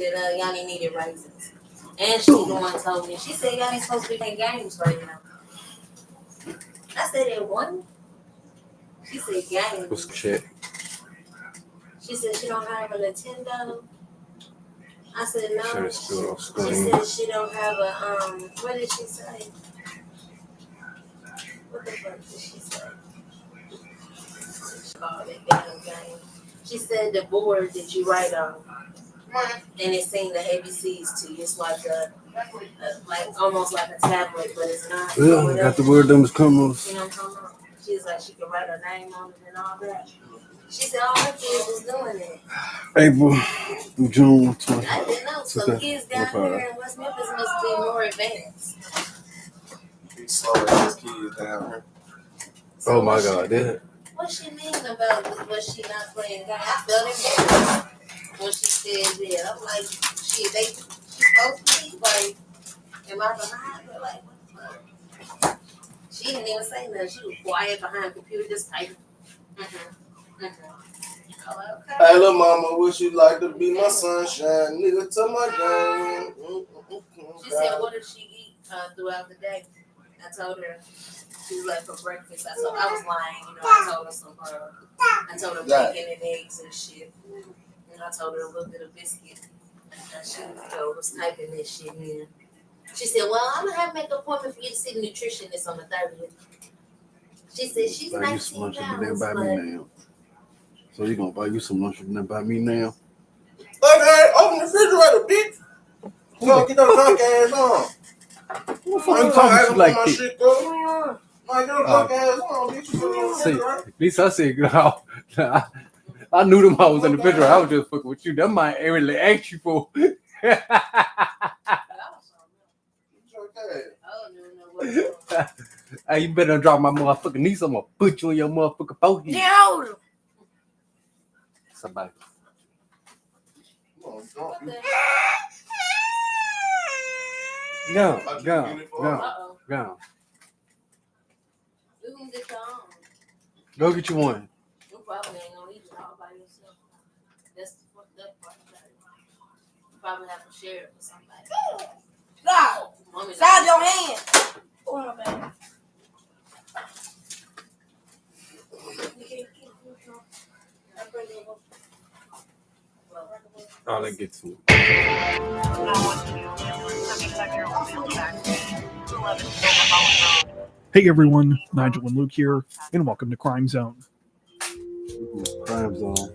that Yanni needed raisins. And she the one told me. She said Yanni's supposed to be playing games right now. I said it one. She said games. What's shit? She said she don't have a Nintendo. I said no. Sure, She said she don't have a what did she say? What the fuck did she say? She called it game. She said the board that you write on, and it's saying the ABCs to you. It's like like almost like a tablet, but it's not. Yeah, got the word them criminals. You know what I'm talking about? She's like she could write her name on it and all that. She said all her kids was doing it. April through June 20. I didn't know. So kids down here in West Memphis must be more advanced. Be slower as kids down here. So Oh my God, did it? What she mean about was she not playing God? I felt it when she said that. I'm like, shit, she supposed to be like, am I behind her? Like, what the fuck? She didn't even say nothing. She was quiet behind the computer, just typing. Okay. Hey, little mama, would you like to be my sunshine? Nigga, to my game. She said, what did she eat throughout the day? I told her, she was like, for breakfast. I was lying, I told her I told her bacon and eggs and shit. And I told her a little bit of biscuit. And she was typing this shit in. She said, well, I'm going to have to make an appointment for you to see the nutritionist on the 30th. She said, she's buy you some lunch and then buy me now. So you gonna buy you some lunch and then buy me now? Okay, open the refrigerator, bitch. Come on, get that drunk ass on. What the fuck you talking like my this? shit, girl. Like, get drunk ass on, bitch. See, at least I said, no, I knew them I was in the refrigerator. I was just fucking with you. That might really ask you for. Hey, you better drop my motherfucking knees. I'm gonna put you on your motherfucking forehead. No. Somebody. Go. You can get your own. Go get you one. You probably ain't gonna eat it all by yourself. That's the fucked up part about it. You probably have to share it with somebody. Stop! Stop your hand! Oh, my bad. Oh, let's get to it. Hey everyone, Nigel and Luke here, and welcome to Crime Zone. Crime Zone.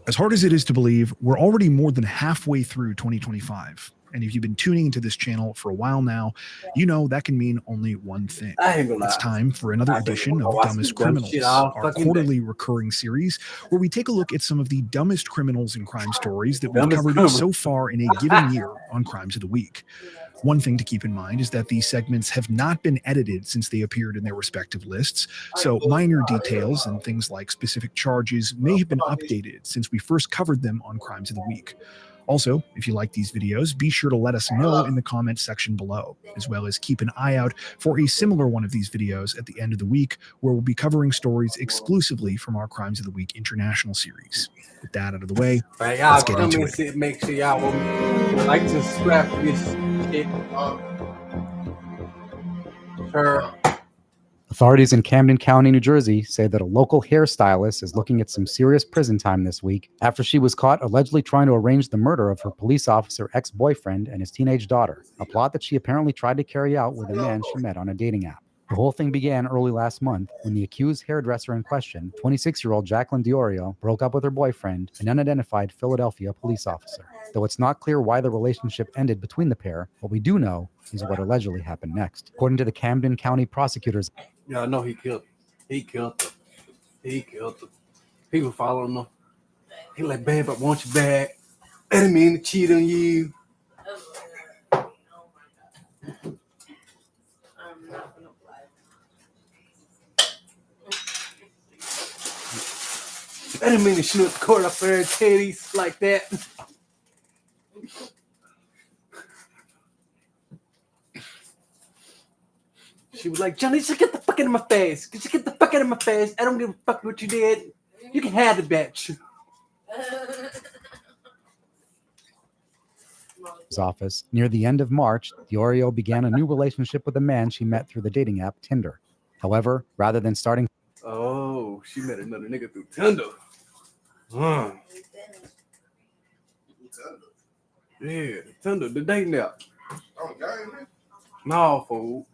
As hard as it is to believe, we're already more than halfway through 2025. And if you've been tuning into this channel for a while now, you know that can mean only one thing. It's time for another edition of Dumbest Criminals, our quarterly recurring series where we take a look at some of the dumbest criminals and crime stories that we've covered so far in a given year on Crimes of the Week. One thing to keep in mind is that these segments have not been edited since they appeared in their respective lists, so minor details and things like specific charges may have been updated since we first covered them on Crimes of the Week. Also, if you like these videos, be sure to let us know in the comments section below, as well as keep an eye out for a similar one of these videos at the end of the week, where we'll be covering stories exclusively from our Crimes of the Week International series. With that out of the way, let's get into it. Make sure y'all will like to subscribe to this shit. Sure. Authorities in Camden County, New Jersey say that a local hairstylist is looking at some serious prison time this week after she was caught allegedly trying to arrange the murder of her police officer ex-boyfriend and his teenage daughter, a plot that she apparently tried to carry out with a man she met on a dating app. The whole thing began early last month when the accused hairdresser in question, 26-year-old Jacqueline Diorio, broke up with her boyfriend, an unidentified Philadelphia police officer. Though it's not clear why the relationship ended between the pair, what we do know is what allegedly happened next. According to the Camden County prosecutors, Yeah, I know he killed her. He killed her. People following him. He like, babe, I want you back. I didn't mean to cheat on you. I didn't mean to shoot the court up there and titties like that. She was like, Johnny, just get the fuck out of my face. Just get the fuck out of my face. I don't give a fuck what you did. You can have the bitch. office. Near the end of March, Diorio began a new relationship with a man she met through the dating app Tinder. However, rather than starting... Oh, she met another nigga through Tinder. Yeah, Tinder, the dating app. No, fool.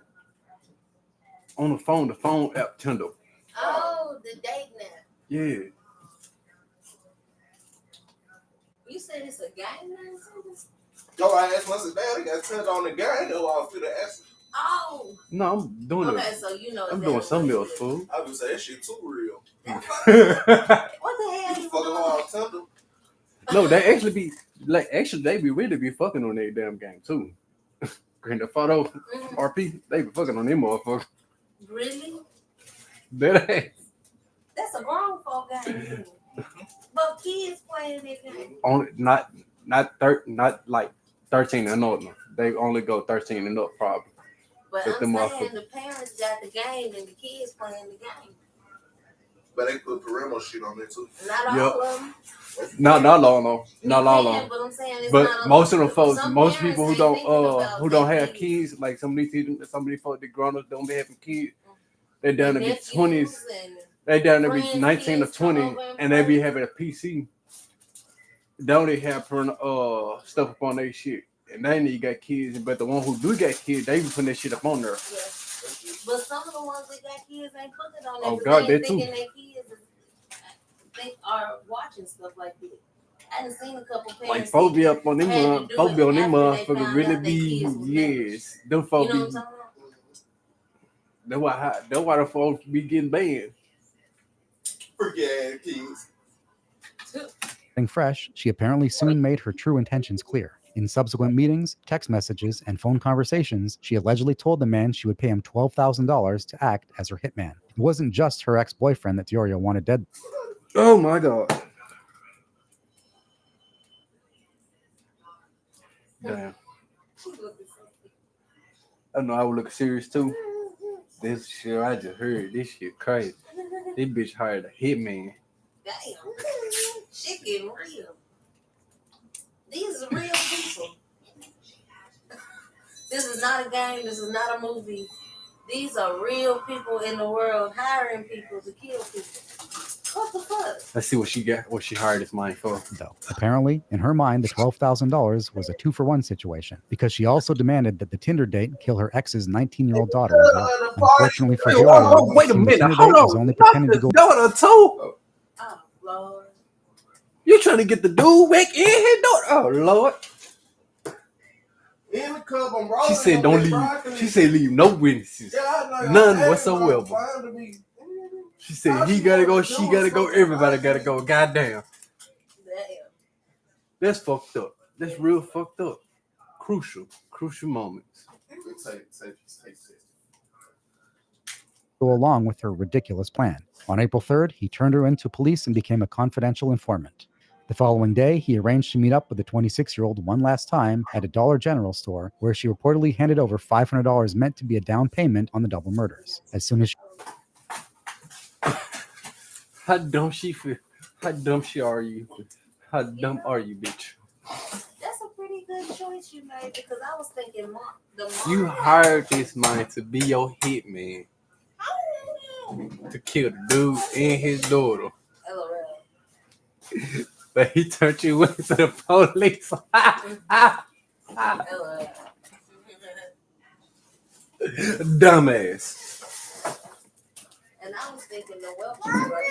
On the phone app Tinder. Oh, the dating app. Yeah. You said it's a game now? Yo, I asked myself, damn, they got turned on the game. Though I was finna ask. Oh. No, I'm doing okay, so you know. I'm doing something else, fool. I would say that shit too real. What the hell you fucking on Tinder? No, they actually be like they be really be fucking on that damn game too. Grand Theft Auto, RP, they be fucking on them motherfuckers. Really? That ass. That's a grown folk game. But kids playing that game. Only not like 13 and up. They only go 13 and up probably. But I'm saying the parents got the game and the kids playing the game. But they put parental shit on there too. Not all of them. Not all of them. Not all of them. But I'm saying it's but not most of them folks, most parents people who don't have kids, like some of these folks that grown up don't be having kids, they down to be 20s. They down to be 19 or 20, and they be having a PC. They only have stuff up on their shit, and they ain't got kids. But the one who do got kids, they be putting that shit up on there. Yeah. But some of the ones that got kids ain't putting it on there. Oh God, they thinking too. Their kids they are watching stuff like this. I done seen a couple parents. Like folks be up on them, folks be on them motherfuckers really be yes. Them folks be. That's why the folks be getting banned. Forget kids. Fresh, she apparently soon made her true intentions clear. In subsequent meetings, text messages, and phone conversations, she allegedly told the man she would pay him $12,000 to act as her hitman. It wasn't just her ex-boyfriend that Diorio wanted dead. Oh my God. Damn. I know I would look serious too. This shit I just heard, this shit crazy. This bitch hired a hitman. Damn. Shit getting real. These are real people. This is not a game. This is not a movie. These are real people in the world hiring people to kill people. What the fuck? Let's see what she hired this money for. Though apparently, in her mind, the $12,000 was a 2-for-1 situation because she also demanded that the Tinder date kill her ex's 19-year-old daughter. Unfortunately for Diorio, wait a minute, hold on. Only pretending to go. Daughter too. Oh Lord. You trying to get the dude back in his daughter? Oh Lord. In the club, I'm rolling. She said don't leave. She said leave no witnesses. None whatsoever. She said he gotta go, she gotta go, everybody gotta go. Goddamn. That's fucked up. That's real fucked up. Crucial moments. Go along with her ridiculous plan. On April 3rd, he turned her into police and became a confidential informant. The following day, he arranged to meet up with the 26-year-old one last time at a Dollar General store where she reportedly handed over $500 meant to be a down payment on the double murders. As soon as she... How dumb she feel? How dumb are you? How dumb are you, bitch? That's a pretty good choice you made because I was thinking you hired this man to be your hitman. To kill the dude and his daughter. LOL. But he turned you into the police. LOL. Dumbass. And I was thinking the Welch was great.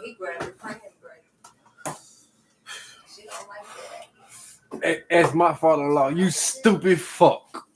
He grabbed the plant great. She don't like that. As my father-in-law, you stupid fuck.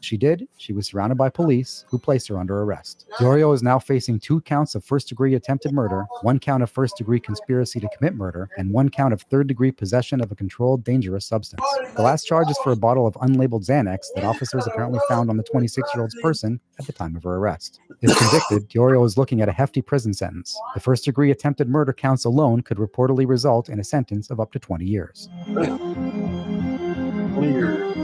She did. She was surrounded by police who placed her under arrest. Diorio is now facing 2 counts of first-degree attempted murder, 1 count of first-degree conspiracy to commit murder, and 1 count of third-degree possession of a controlled dangerous substance. The last charge is for a bottle of unlabeled Xanax that officers apparently found on the 26-year-old's person at the time of her arrest. If convicted, Diorio is looking at a hefty prison sentence. The first-degree attempted murder counts alone could reportedly result in a sentence of up to 20 years. 20 years.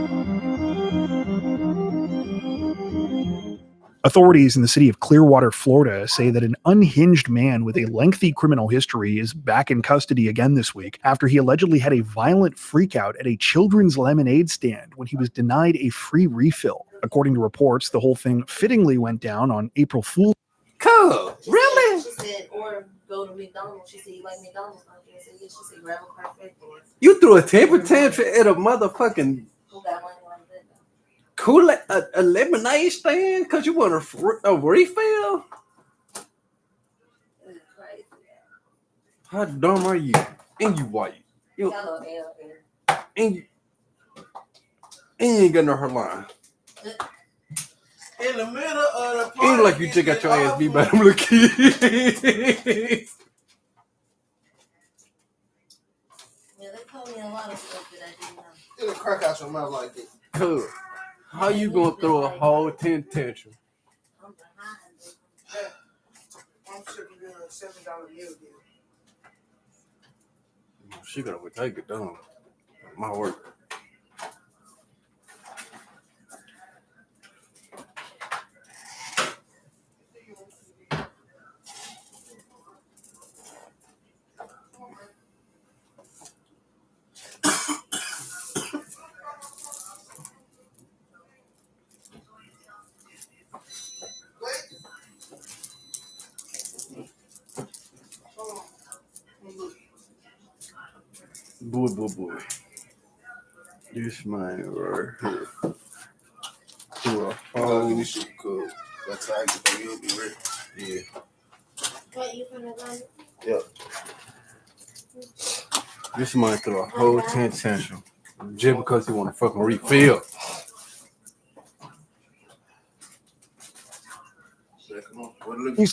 Authorities in the city of Clearwater, Florida, say that an unhinged man with a lengthy criminal history is back in custody again this week after he allegedly had a violent freakout at a children's lemonade stand when he was denied a free refill. According to reports, the whole thing fittingly went down on April Fool's. Cool. Really? She said, or go to McDonald's. She said, you like McDonald's? I said, yeah. She said, grab a perfect. You threw a temper tantrum at a motherfucking Who got money like that? Kool-Aid, a lemonade stand because you want a refill? It's crazy. How dumb are you? And you white. You and you ain't got no hairline. In the middle of the Ain't like you just got your ass beat by them little kids. Yeah, they told me a lot of stuff that I didn't know. It'll crack out your mouth like that. Cool. How you gonna throw a whole tantrum? I'm behind. I'm sure you're doing a $7 meal deal. She gotta take it down. My work. Boy. This man right here. Oh, this shit cool. That's how you'll be ready. Yeah. What, you finna go? Yep. This man threw a whole tantrum just because he want to fucking refill.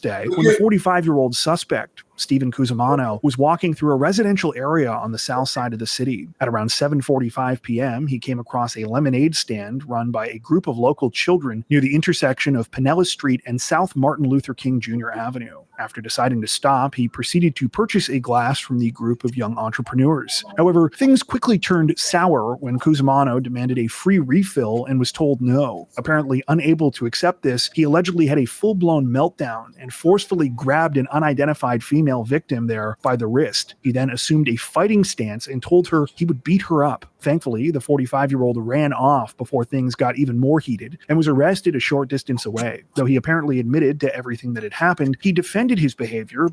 Day, when the 45-year-old suspect, Stephen Cusimano, was walking through a residential area on the south side of the city. At around 7:45 p.m., he came across a lemonade stand run by a group of local children near the intersection of Pinellas Street and South Martin Luther King Jr. Avenue. After deciding to stop, he proceeded to purchase a glass from the group of young entrepreneurs. However, things quickly turned sour when Cusimano demanded a free refill and was told no. Apparently unable to accept this, he allegedly had a full-blown meltdown and forcefully grabbed an unidentified female victim there by the wrist. He then assumed a fighting stance and told her he would beat her up. Thankfully, the 45-year-old ran off before things got even more heated and was arrested a short distance away. Though he apparently admitted to everything that had happened, he defended his behavior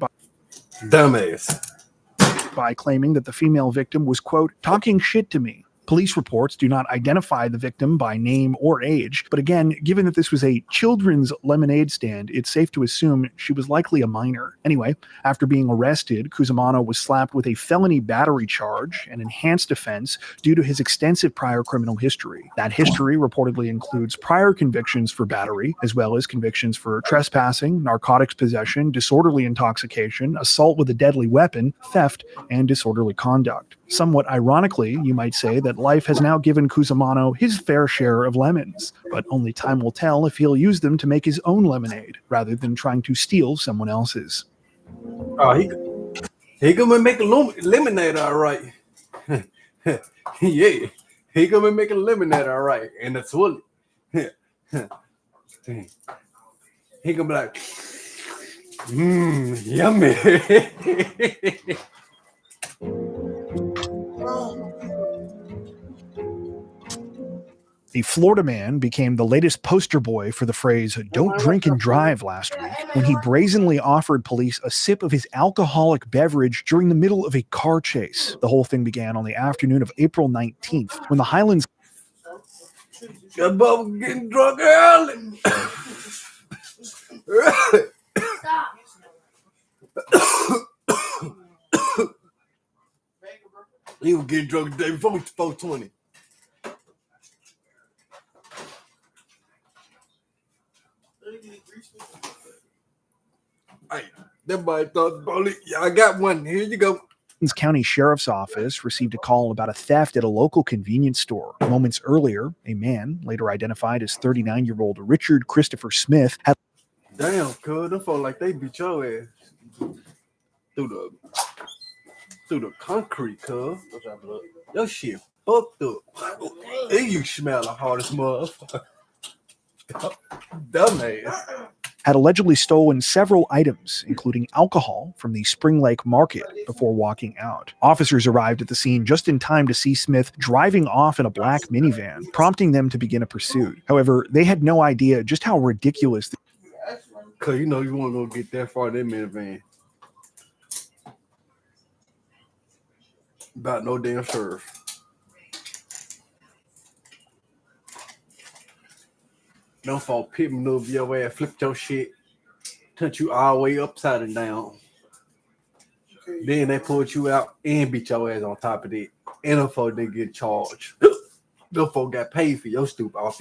by claiming that the female victim was, quote, talking shit to me. Police reports do not identify the victim by name or age, but again, given that this was a children's lemonade stand, it's safe to assume she was likely a minor. Anyway, after being arrested, Cusimano was slapped with a felony battery charge, an enhanced offense due to his extensive prior criminal history. That history reportedly includes prior convictions for battery, as well as convictions for trespassing, narcotics possession, disorderly intoxication, assault with a deadly weapon, theft, and disorderly conduct. Somewhat ironically, you might say that life has now given Cusimano his fair share of lemons, but only time will tell if he'll use them to make his own lemonade, rather than trying to steal someone else's. Oh, he gonna make a lemonade, all right. Yeah, he gonna make a lemonade, all right, and that's what. He gonna be like, yummy. The Florida man became the latest poster boy for the phrase, don't drink and drive last week, when he brazenly offered police a sip of his alcoholic beverage during the middle of a car chase. The whole thing began on the afternoon of April 19th, when the Highlands... That bubble getting drunk early. He was getting drunk the day before 420. Hey, that boy thought, I got one. Here you go. County Sheriff's Office received a call about a theft at a local convenience store. Moments earlier, a man, later identified as 39-year-old Richard Christopher Smith, had... Damn, cuz, them folks like they beat your ass through the concrete, cuz. Your shit fucked up. And you smell the hardest motherfucker. Dumbass. Had allegedly stolen several items, including alcohol, from the Spring Lake market before walking out. Officers arrived at the scene just in time to see Smith driving off in a black minivan, prompting them to begin a pursuit. However, they had no idea just how ridiculous. Cause you know you want to go get that far in that minivan. About no damn serve. No fault, pit maneuver your ass, flipped your shit, touch you all the way upside and down. Then they pulled you out and beat your ass on top of it. And them folk didn't get charged. Them folk got paid for your stupid ass.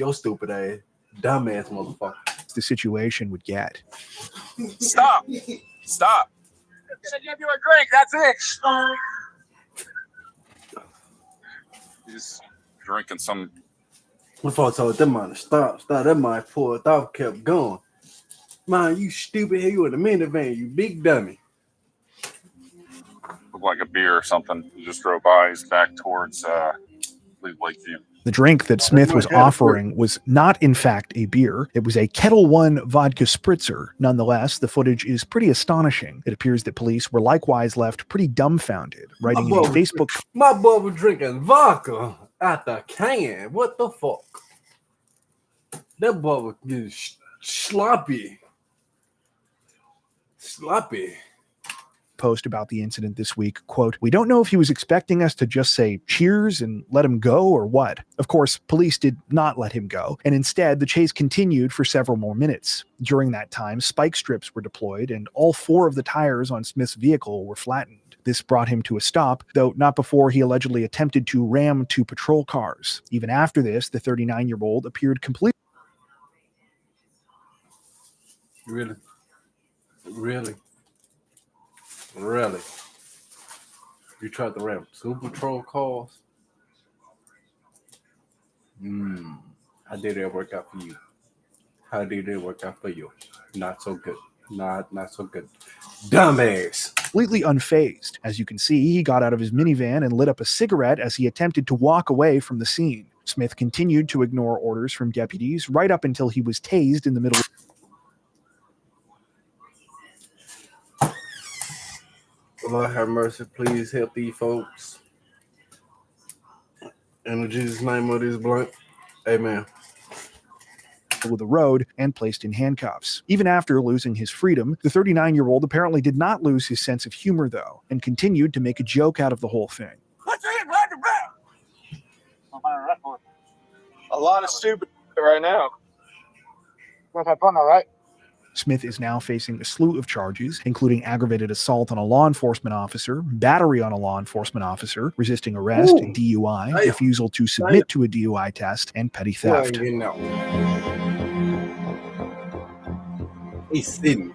Dumbass motherfucker. The situation would get. Stop. Stop. I said give you a drink, that's it. He's drinking some. Before I told them man to stop, that man pulled off, kept going. Man, you stupid hell, you in the minivan, you big dummy. Looked like a beer or something. He just drove by. He's back towards Lakeview. The drink that Smith was offering was not, in fact, a beer. It was a Kettle One vodka spritzer. Nonetheless, the footage is pretty astonishing. It appears that police were likewise left pretty dumbfounded, writing in a Facebook. My boy was drinking vodka out the can. What the fuck? That boy was getting sloppy. Post about the incident this week, quote, "We don't know if he was expecting us to just say cheers and let him go or what." Of course, police did not let him go, and instead the chase continued for several more minutes. During that time, spike strips were deployed and all 4 of the tires on Smith's vehicle were flattened. This brought him to a stop, though not before he allegedly attempted to ram 2 patrol cars. Even after this, the 39-year-old appeared completely. Really? You tried to ram 2 patrol cars? How did that work out for you? Not so good. Not so good. Dumbass. Completely unfazed. As you can see, he got out of his minivan and lit up a cigarette as he attempted to walk away from the scene. Smith continued to ignore orders from deputies right up until he was tased in the middle. Lord have mercy, please help these folks. In the Jesus' name of this blunt, amen. Of the road and placed in handcuffs. Even after losing his freedom, the 39-year-old apparently did not lose his sense of humor, though, and continued to make a joke out of the whole thing. A lot of stupid right now. We've had fun, all right? Smith is now facing a slew of charges, including aggravated assault on a law enforcement officer, battery on a law enforcement officer, resisting arrest, DUI, refusal to submit to a DUI test, and petty theft. He's sitting.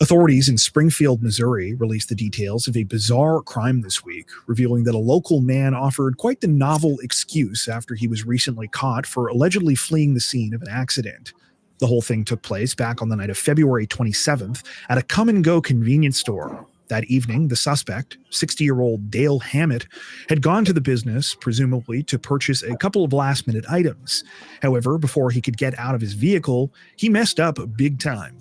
Authorities in Springfield, Missouri released the details of a bizarre crime this week, revealing that a local man offered quite the novel excuse after he was recently caught for allegedly fleeing the scene of an accident. The whole thing took place back on the night of February 27th at a come-and-go convenience store. That evening, the suspect, 60-year-old Dale Hammett, had gone to the business, presumably to purchase a couple of last-minute items. However, before he could get out of his vehicle, he messed up big time.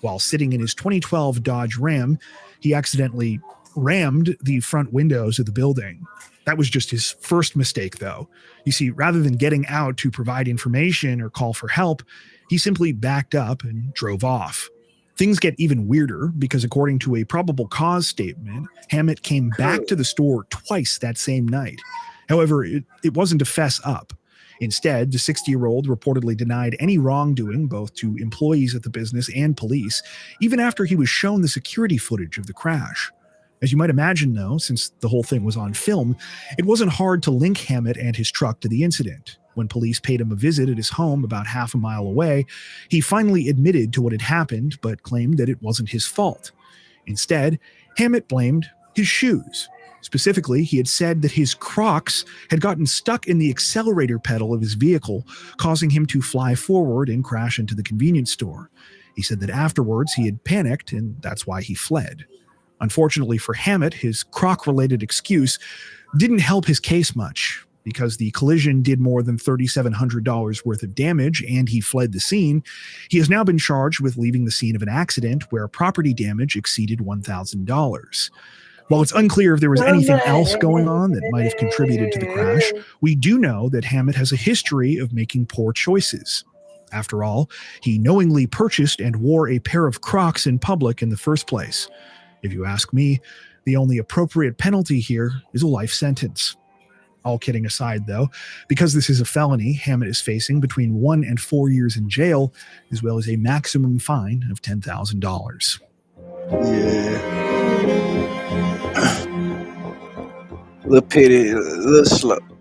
While sitting in his 2012 Dodge Ram, he accidentally rammed the front windows of the building. That was just his first mistake, though. You see, rather than getting out to provide information or call for help, he simply backed up and drove off. Things get even weirder because, according to a probable cause statement, Hammett came back to the store twice that same night. However, it wasn't to fess up. Instead, the 60-year-old reportedly denied any wrongdoing, both to employees at the business and police, even after he was shown the security footage of the crash. As you might imagine, though, since the whole thing was on film, it wasn't hard to link Hammett and his truck to the incident. When police paid him a visit at his home about half a mile away, he finally admitted to what had happened, but claimed that it wasn't his fault. Instead, Hammett blamed his shoes. Specifically, he had said that his Crocs had gotten stuck in the accelerator pedal of his vehicle, causing him to fly forward and crash into the convenience store. He said that afterwards he had panicked, and that's why he fled. Unfortunately for Hammett, his Croc-related excuse didn't help his case much. Because the collision did more than $3,700 worth of damage and he fled the scene, he has now been charged with leaving the scene of an accident where property damage exceeded $1,000. While it's unclear if there was anything else going on that might have contributed to the crash, we do know that Hammett has a history of making poor choices. After all, he knowingly purchased and wore a pair of Crocs in public in the first place. If you ask me, the only appropriate penalty here is a life sentence. All kidding aside, though, because this is a felony, Hammett is facing between 1 and 4 years in jail, as well as a maximum fine of $10,000.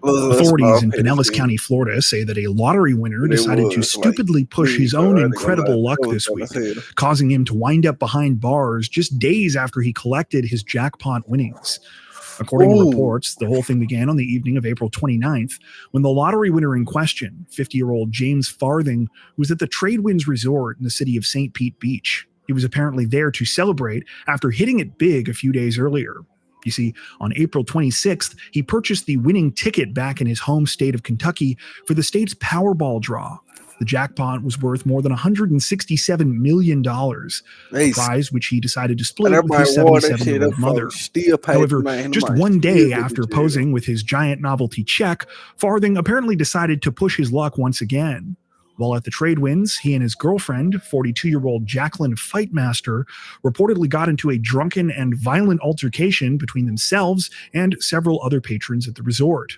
Authorities in Pinellas County, Florida, say that a lottery winner decided to stupidly push his own incredible luck this week, causing him to wind up behind bars just days after he collected his jackpot winnings. According to reports, the whole thing began on the evening of April 29th when the lottery winner in question, 50-year-old James Farthing, was at the Tradewinds Resort in the city of St. Pete Beach. He was apparently there to celebrate after hitting it big a few days earlier. You see, on April 26th, he purchased the winning ticket back in his home state of Kentucky for the state's Powerball draw. The jackpot was worth more than $167 million, a prize which he decided to split with his 77-year-old mother. However, just one day after posing with his giant novelty check, Farthing apparently decided to push his luck once again. While at the Tradewinds, he and his girlfriend, 42-year-old Jacqueline Fightmaster, reportedly got into a drunken and violent altercation between themselves and several other patrons at the resort.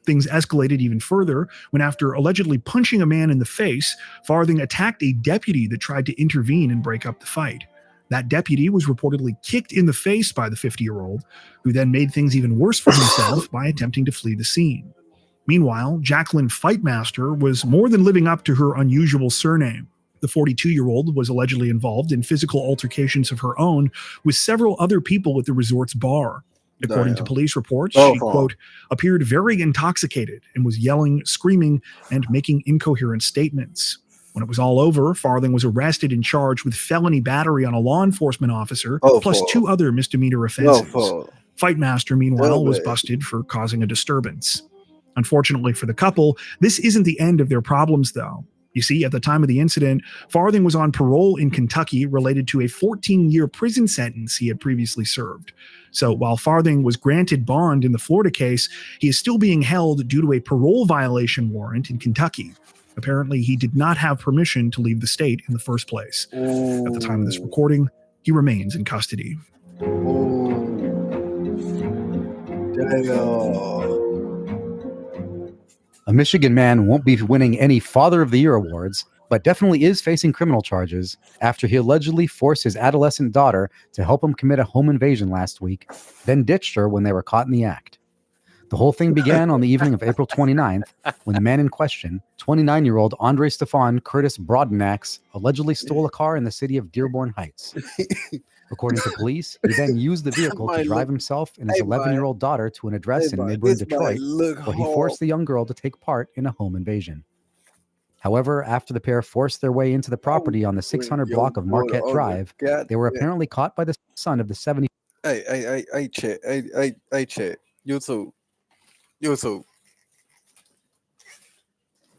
Things escalated even further when, after allegedly punching a man in the face, Farthing attacked a deputy that tried to intervene and break up the fight. That deputy was reportedly kicked in the face by the 50-year-old, who then made things even worse for himself by attempting to flee the scene. Meanwhile, Jacqueline Fightmaster was more than living up to her unusual surname. The 42-year-old was allegedly involved in physical altercations of her own with several other people at the resort's bar. According to police reports, she, quote, appeared very intoxicated and was yelling, screaming, and making incoherent statements. When it was all over, Farthing was arrested and charged with felony battery on a law enforcement officer, plus 2 other misdemeanor offenses. Fightmaster, meanwhile, was busted for causing a disturbance. Unfortunately for the couple, this isn't the end of their problems, though. You see, at the time of the incident, Farthing was on parole in Kentucky related to a 14-year prison sentence he had previously served. So while Farthing was granted bond in the Florida case, he is still being held due to a parole violation warrant in Kentucky. Apparently, he did not have permission to leave the state in the first place. At the time of this recording, he remains in custody. A Michigan man won't be winning any Father of the Year awards, but definitely is facing criminal charges after he allegedly forced his adolescent daughter to help him commit a home invasion last week, then ditched her when they were caught in the act. The whole thing began on the evening of April 29th when the man in question, 29-year-old Andre Stefan Curtis Broadenax, allegedly stole a car in the city of Dearborn Heights. According to police, he then used the vehicle to drive himself and his 11-year-old daughter to an address in neighboring Detroit, where he forced the young girl to take part in a home invasion. However, after the pair forced their way into the property on the 600 block of Marquette Drive, they were apparently caught by the son of the 70. Hey, chat. Chat. YouTube.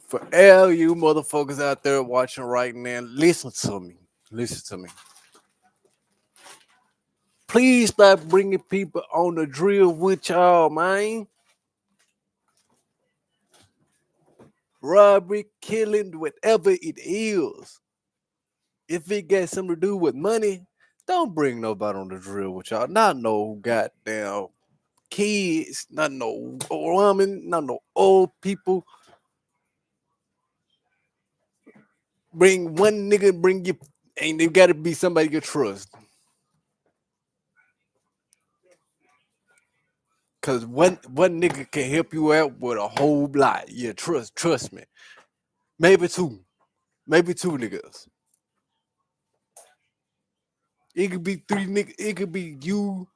For all you motherfuckers out there watching right now, listen to me. Please stop bringing people on the drill with y'all, man. Robbery, killing, whatever it is. If it got something to do with money, don't bring nobody on the drill with y'all. Not no goddamn kids, not no woman, not no old people. Bring one nigga, bring you, and they gotta be somebody you trust. Cause one nigga can help you out with a whole lot. Yeah, trust me. Maybe two niggas. It could be 3 niggas. It could be you,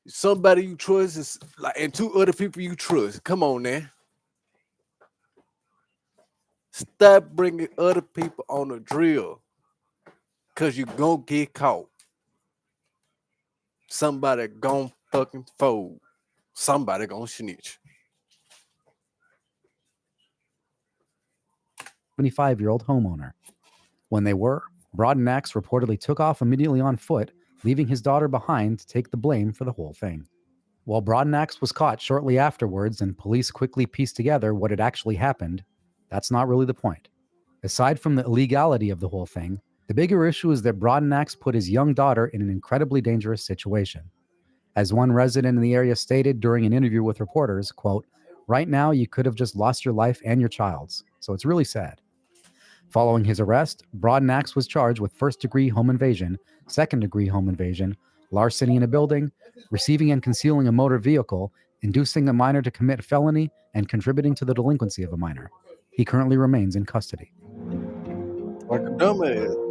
somebody you trust, and 2 other people you trust. Come on, man. Stop bringing other people on the drill, cause you gonna get caught. Somebody gonna fucking fold. Somebody gonna snitch. 75-year-old homeowner. When they were, Broadenax reportedly took off immediately on foot, leaving his daughter behind to take the blame for the whole thing. While Broadenax was caught shortly afterwards and police quickly pieced together what had actually happened, that's not really the point. Aside from the illegality of the whole thing, the bigger issue is that Broadenax put his young daughter in an incredibly dangerous situation. As one resident in the area stated during an interview with reporters, quote, "Right now you could have just lost your life and your child's, so it's really sad." Following his arrest, Broadenax was charged with first-degree home invasion, second-degree home invasion, larceny in a building, receiving and concealing a motor vehicle, inducing a minor to commit felony, and contributing to the delinquency of a minor. He currently remains in custody. Like a dumbass.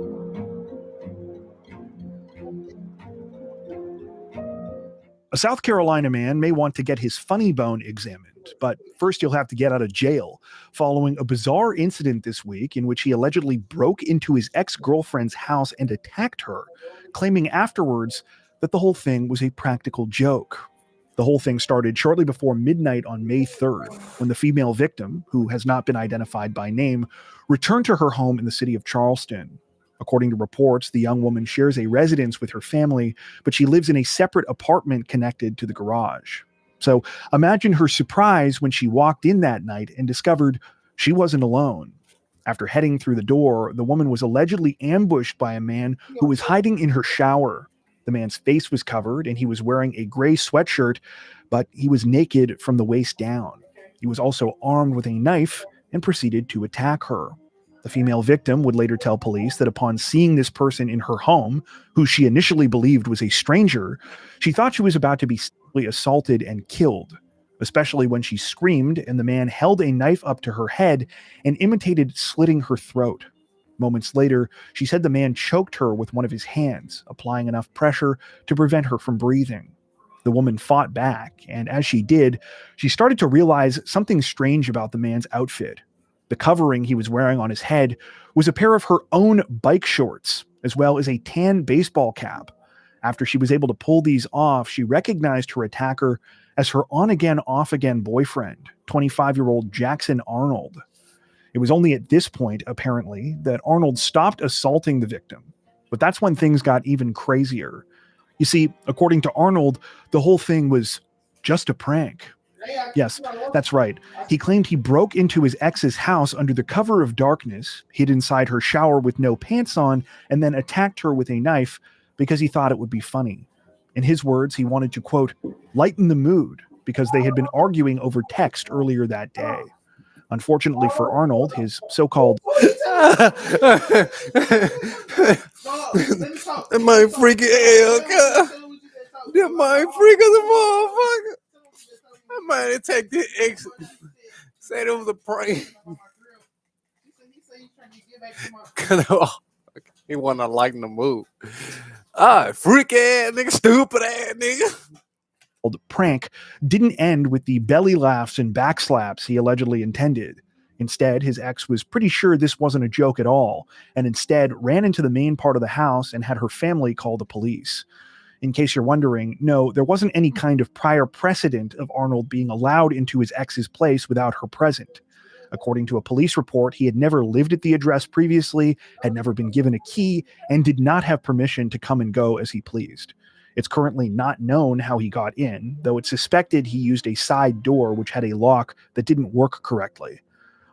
A South Carolina man may want to get his funny bone examined, but first he'll have to get out of jail following a bizarre incident this week in which he allegedly broke into his ex-girlfriend's house and attacked her, claiming afterwards that the whole thing was a practical joke. The whole thing started shortly before midnight on May 3rd, when the female victim, who has not been identified by name, returned to her home in the city of Charleston. According to reports, the young woman shares a residence with her family, but she lives in a separate apartment connected to the garage. So imagine her surprise when she walked in that night and discovered she wasn't alone. After heading through the door, the woman was allegedly ambushed by a man who was hiding in her shower. The man's face was covered and he was wearing a gray sweatshirt, but he was naked from the waist down. He was also armed with a knife and proceeded to attack her. The female victim would later tell police that upon seeing this person in her home, who she initially believed was a stranger, she thought she was about to be sexually assaulted and killed, especially when she screamed and the man held a knife up to her head and imitated slitting her throat. Moments later, she said the man choked her with one of his hands, applying enough pressure to prevent her from breathing. The woman fought back, and as she did, she started to realize something strange about the man's outfit. The covering he was wearing on his head was a pair of her own bike shorts, as well as a tan baseball cap. After she was able to pull these off, she recognized her attacker as her on-again, off-again boyfriend, 25-year-old Jackson Arnold. It was only at this point, apparently, that Arnold stopped assaulting the victim. But that's when things got even crazier. You see, according to Arnold, the whole thing was just a prank. Yes, that's right. He claimed he broke into his ex's house under the cover of darkness, hid inside her shower with no pants on, and then attacked her with a knife because he thought it would be funny. In his words, he wanted to, quote, lighten the mood because they had been arguing over text earlier that day. Unfortunately for Arnold, his so-called That might freak hell, that might freak as a motherfucker. That might attack the ex. Say it was a prank. He wasn't liking the move. Freak ass nigga, stupid ass nigga. Prank didn't end with the belly laughs and backslaps he allegedly intended. Instead, his ex was pretty sure this wasn't a joke at all, and instead ran into the main part of the house and had her family call the police. In case you're wondering, no, there wasn't any kind of prior precedent of Arnold being allowed into his ex's place without her present. According to a police report, he had never lived at the address previously, had never been given a key, and did not have permission to come and go as he pleased. It's currently not known how he got in, though it's suspected he used a side door which had a lock that didn't work correctly.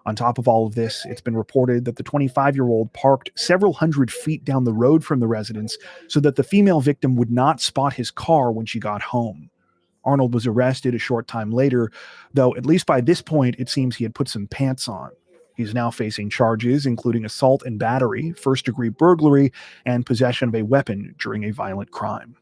On top of all of this, it's been reported that the 25-year-old parked several hundred feet down the road from the residence so that the female victim would not spot his car when she got home. Arnold was arrested a short time later, though at least by this point, it seems he had put some pants on. He's now facing charges including assault and battery, first-degree burglary, and possession of a weapon during a violent crime.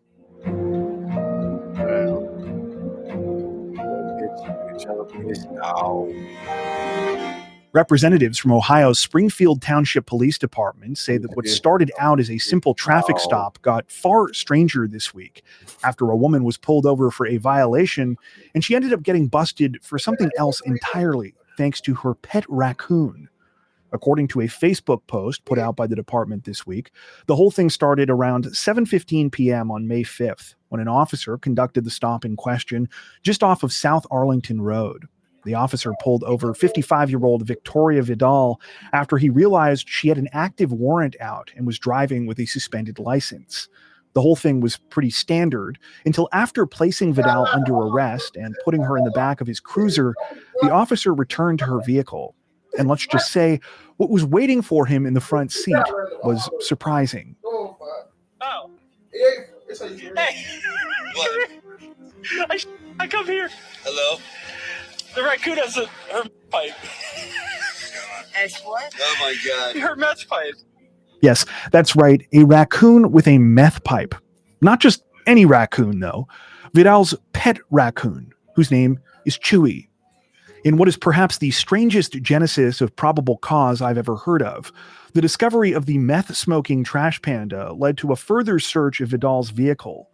Representatives from Ohio's Springfield Township Police Department say that what started out as a simple traffic stop got far stranger this week after a woman was pulled over for a violation and she ended up getting busted for something else entirely, thanks to her pet raccoon. According to a Facebook post put out by the department this week, the whole thing started around 7:15 p.m. on May 5th when an officer conducted the stop in question just off of South Arlington Road. The officer pulled over 55-year-old Victoria Vidal after he realized she had an active warrant out and was driving with a suspended license. The whole thing was pretty standard until after placing Vidal under arrest and putting her in the back of his cruiser, the officer returned to her vehicle. And let's just say what was waiting for him in the front seat was surprising. Oh. Hey. What? I come here. Hello? The raccoon has her pipe. As what? Oh my God. Her meth pipe. Yes, that's right. A raccoon with a meth pipe. Not just any raccoon, though. Vidal's pet raccoon, whose name is Chewy. In what is perhaps the strangest genesis of probable cause I've ever heard of, the discovery of the meth-smoking trash panda led to a further search of Vidal's vehicle.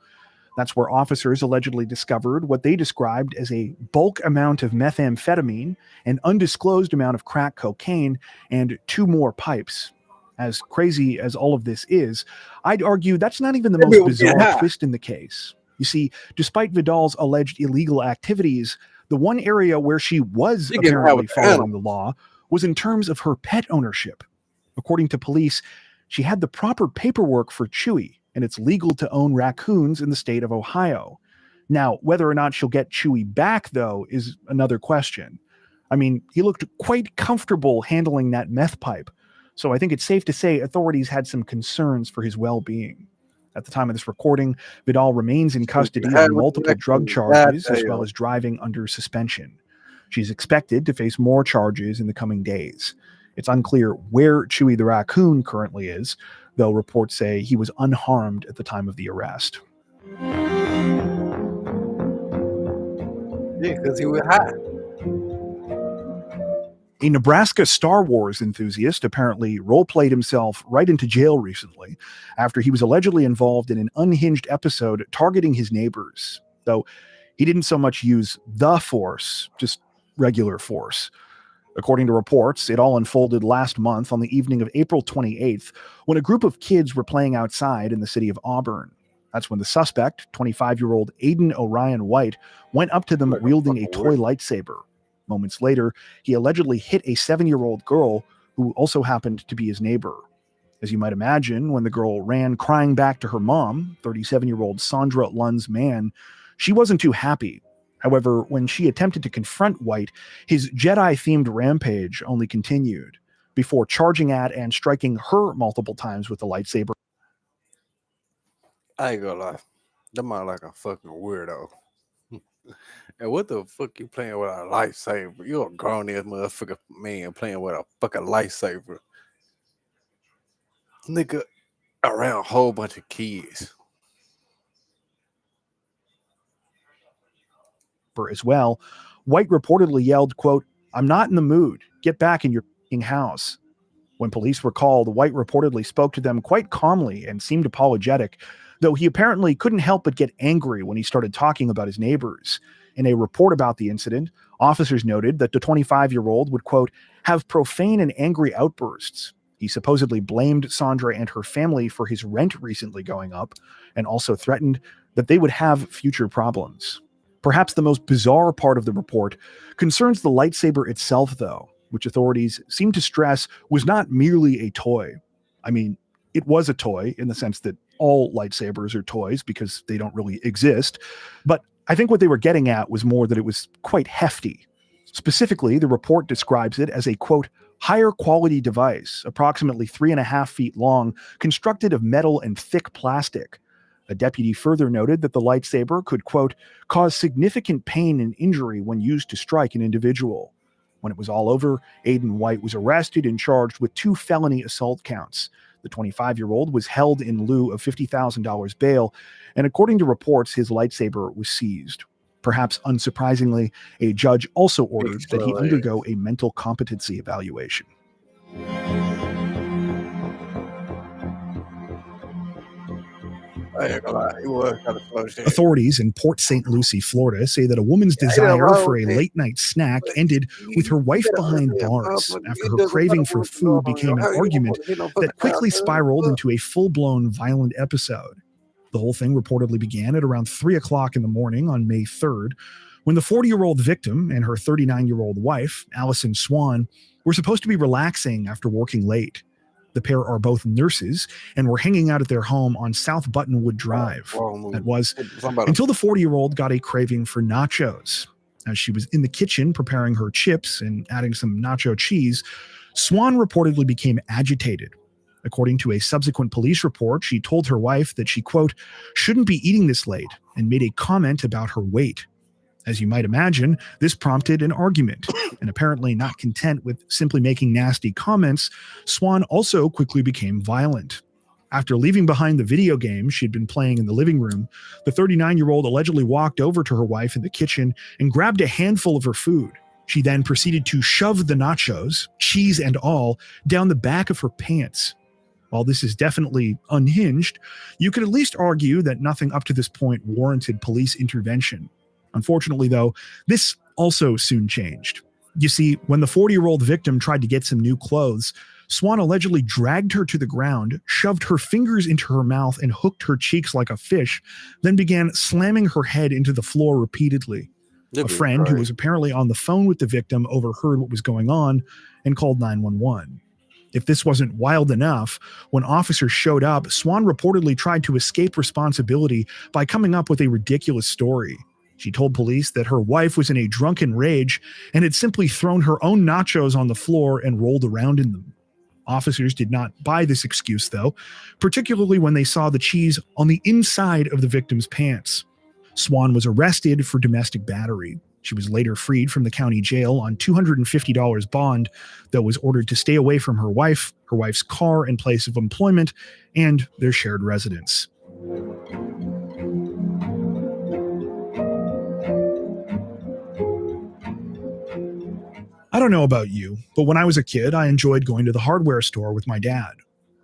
That's where officers allegedly discovered what they described as a bulk amount of methamphetamine, an undisclosed amount of crack cocaine, and 2 more pipes. As crazy as all of this is, I'd argue that's not even the most bizarre twist in the case. You see, despite Vidal's alleged illegal activities, the one area where she was apparently following the law was in terms of her pet ownership. According to police, she had the proper paperwork for Chewy, and it's legal to own raccoons in the state of Ohio. Now, whether or not she'll get Chewy back, though, is another question. I mean, he looked quite comfortable handling that meth pipe, so I think it's safe to say authorities had some concerns for his well-being. At the time of this recording, Vidal remains in custody on multiple drug charges as well as driving under suspension. She's expected to face more charges in the coming days. It's unclear where Chewy the raccoon currently is, though reports say he was unharmed at the time of the arrest. Yeah, because he was high. A Nebraska Star Wars enthusiast apparently role-played himself right into jail recently after he was allegedly involved in an unhinged episode targeting his neighbors, though he didn't so much use the Force, just regular Force. According to reports, it all unfolded last month on the evening of April 28th when a group of kids were playing outside in the city of Auburn. That's when the suspect, 25-year-old Aiden Orion White, went up to them wielding a toy lightsaber. Moments later, he allegedly hit a 7-year-old girl who also happened to be his neighbor. As you might imagine, when the girl ran crying back to her mom, 37-year-old Sandra Lund's man, she wasn't too happy. However, when she attempted to confront White, his Jedi-themed rampage only continued, before charging at and striking her multiple times with the lightsaber. I ain't gonna lie. That man like a fucking weirdo. And what the fuck you playing with a lightsaber? You're a grown-ass motherfucker man playing with a fucking lightsaber. Nigga around a whole bunch of kids. As well, White reportedly yelled, quote, "I'm not in the mood. Get back in your house." When police were called, White reportedly spoke to them quite calmly and seemed apologetic, though he apparently couldn't help but get angry when he started talking about his neighbors. In a report about the incident, officers noted that the 25-year-old would, quote, "have profane and angry outbursts." He supposedly blamed Sandra and her family for his rent recently going up, and also threatened that they would have future problems. Perhaps the most bizarre part of the report concerns the lightsaber itself, though, which authorities seem to stress was not merely a toy. I mean, it was a toy in the sense that all lightsabers are toys because they don't really exist. But I think what they were getting at was more that it was quite hefty. Specifically, the report describes it as a, quote, "higher quality device, approximately 3.5 feet long, constructed of metal and thick plastic." A deputy further noted that the lightsaber could, quote, "cause significant pain and injury when used to strike an individual." When it was all over, Aiden White was arrested and charged with 2 felony assault counts. The 25-year-old was held in lieu of $50,000 bail, and according to reports, his lightsaber was seized. Perhaps unsurprisingly, a judge also ordered that he undergo a mental competency evaluation. Authorities in Port St. Lucie, Florida, say that a woman's desire for a late-night snack ended with her wife behind bars after her craving for food became an argument that quickly spiraled into a full-blown violent episode. The whole thing reportedly began at around 3 o'clock in the morning on May 3rd, When the 40-year-old victim and her 39-year-old wife, Allison Swan, were supposed to be relaxing after working late. The pair are both nurses and were hanging out at their home on South Buttonwood Drive. That was until the 40-year-old got a craving for nachos. As she was in the kitchen preparing her chips and adding some nacho cheese, Swan reportedly became agitated. According to a subsequent police report, she told her wife that she, quote, shouldn't be eating this late, and made a comment about her weight. As you might imagine, this prompted an argument, and apparently not content with simply making nasty comments, Swan also quickly became violent. After leaving behind the video game she'd been playing in the living room, the 39-year-old allegedly walked over to her wife in the kitchen and grabbed a handful of her food. She then proceeded to shove the nachos, cheese and all, down the back of her pants. While this is definitely unhinged, you could at least argue that nothing up to this point warranted police intervention. Unfortunately, though, this also soon changed. You see, when the 40-year-old victim tried to get some new clothes, Swan allegedly dragged her to the ground, shoved her fingers into her mouth and hooked her cheeks like a fish, then began slamming her head into the floor repeatedly. A friend who was apparently on the phone with the victim overheard what was going on and called 911. If this wasn't wild enough, when officers showed up, Swan reportedly tried to escape responsibility by coming up with a ridiculous story. She told police that her wife was in a drunken rage and had simply thrown her own nachos on the floor and rolled around in them. Officers did not buy this excuse, though, particularly when they saw the cheese on the inside of the victim's pants. Swan was arrested for domestic battery. She was later freed from the county jail on $250 bond, though was ordered to stay away from her wife, her wife's car and place of employment, and their shared residence. I don't know about you, but when I was a kid, I enjoyed going to the hardware store with my dad.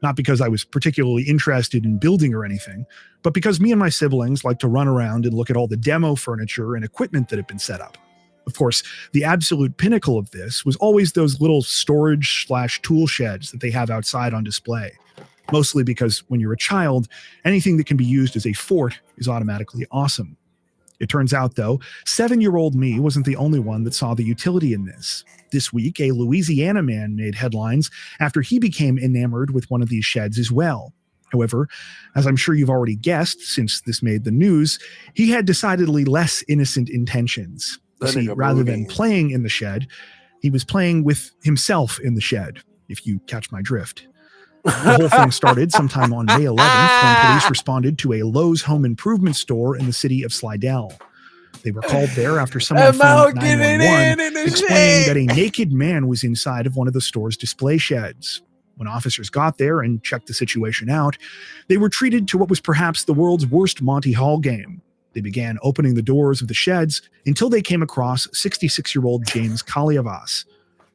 Not because I was particularly interested in building or anything, but because me and my siblings liked to run around and look at all the demo furniture and equipment that had been set up. Of course, the absolute pinnacle of this was always those little storage/tool sheds that they have outside on display. Mostly because when you're a child, anything that can be used as a fort is automatically awesome. It turns out, though, 7-year-old me wasn't the only one that saw the utility in this. This week, a Louisiana man made headlines after he became enamored with one of these sheds as well. However, as I'm sure you've already guessed, since this made the news, he had decidedly less innocent intentions. You see, rather than playing in the shed, he was playing with himself in the shed, if you catch my drift. The whole thing started sometime on May 11th when police responded to a Lowe's home improvement store in the city of Slidell. They were called there after someone phoned 911 explaining that a naked man was inside of one of the store's display sheds. When officers got there and checked the situation out, they were treated to what was perhaps the world's worst Monty Hall game. They began opening the doors of the sheds until they came across 66-year-old James Kaliavas.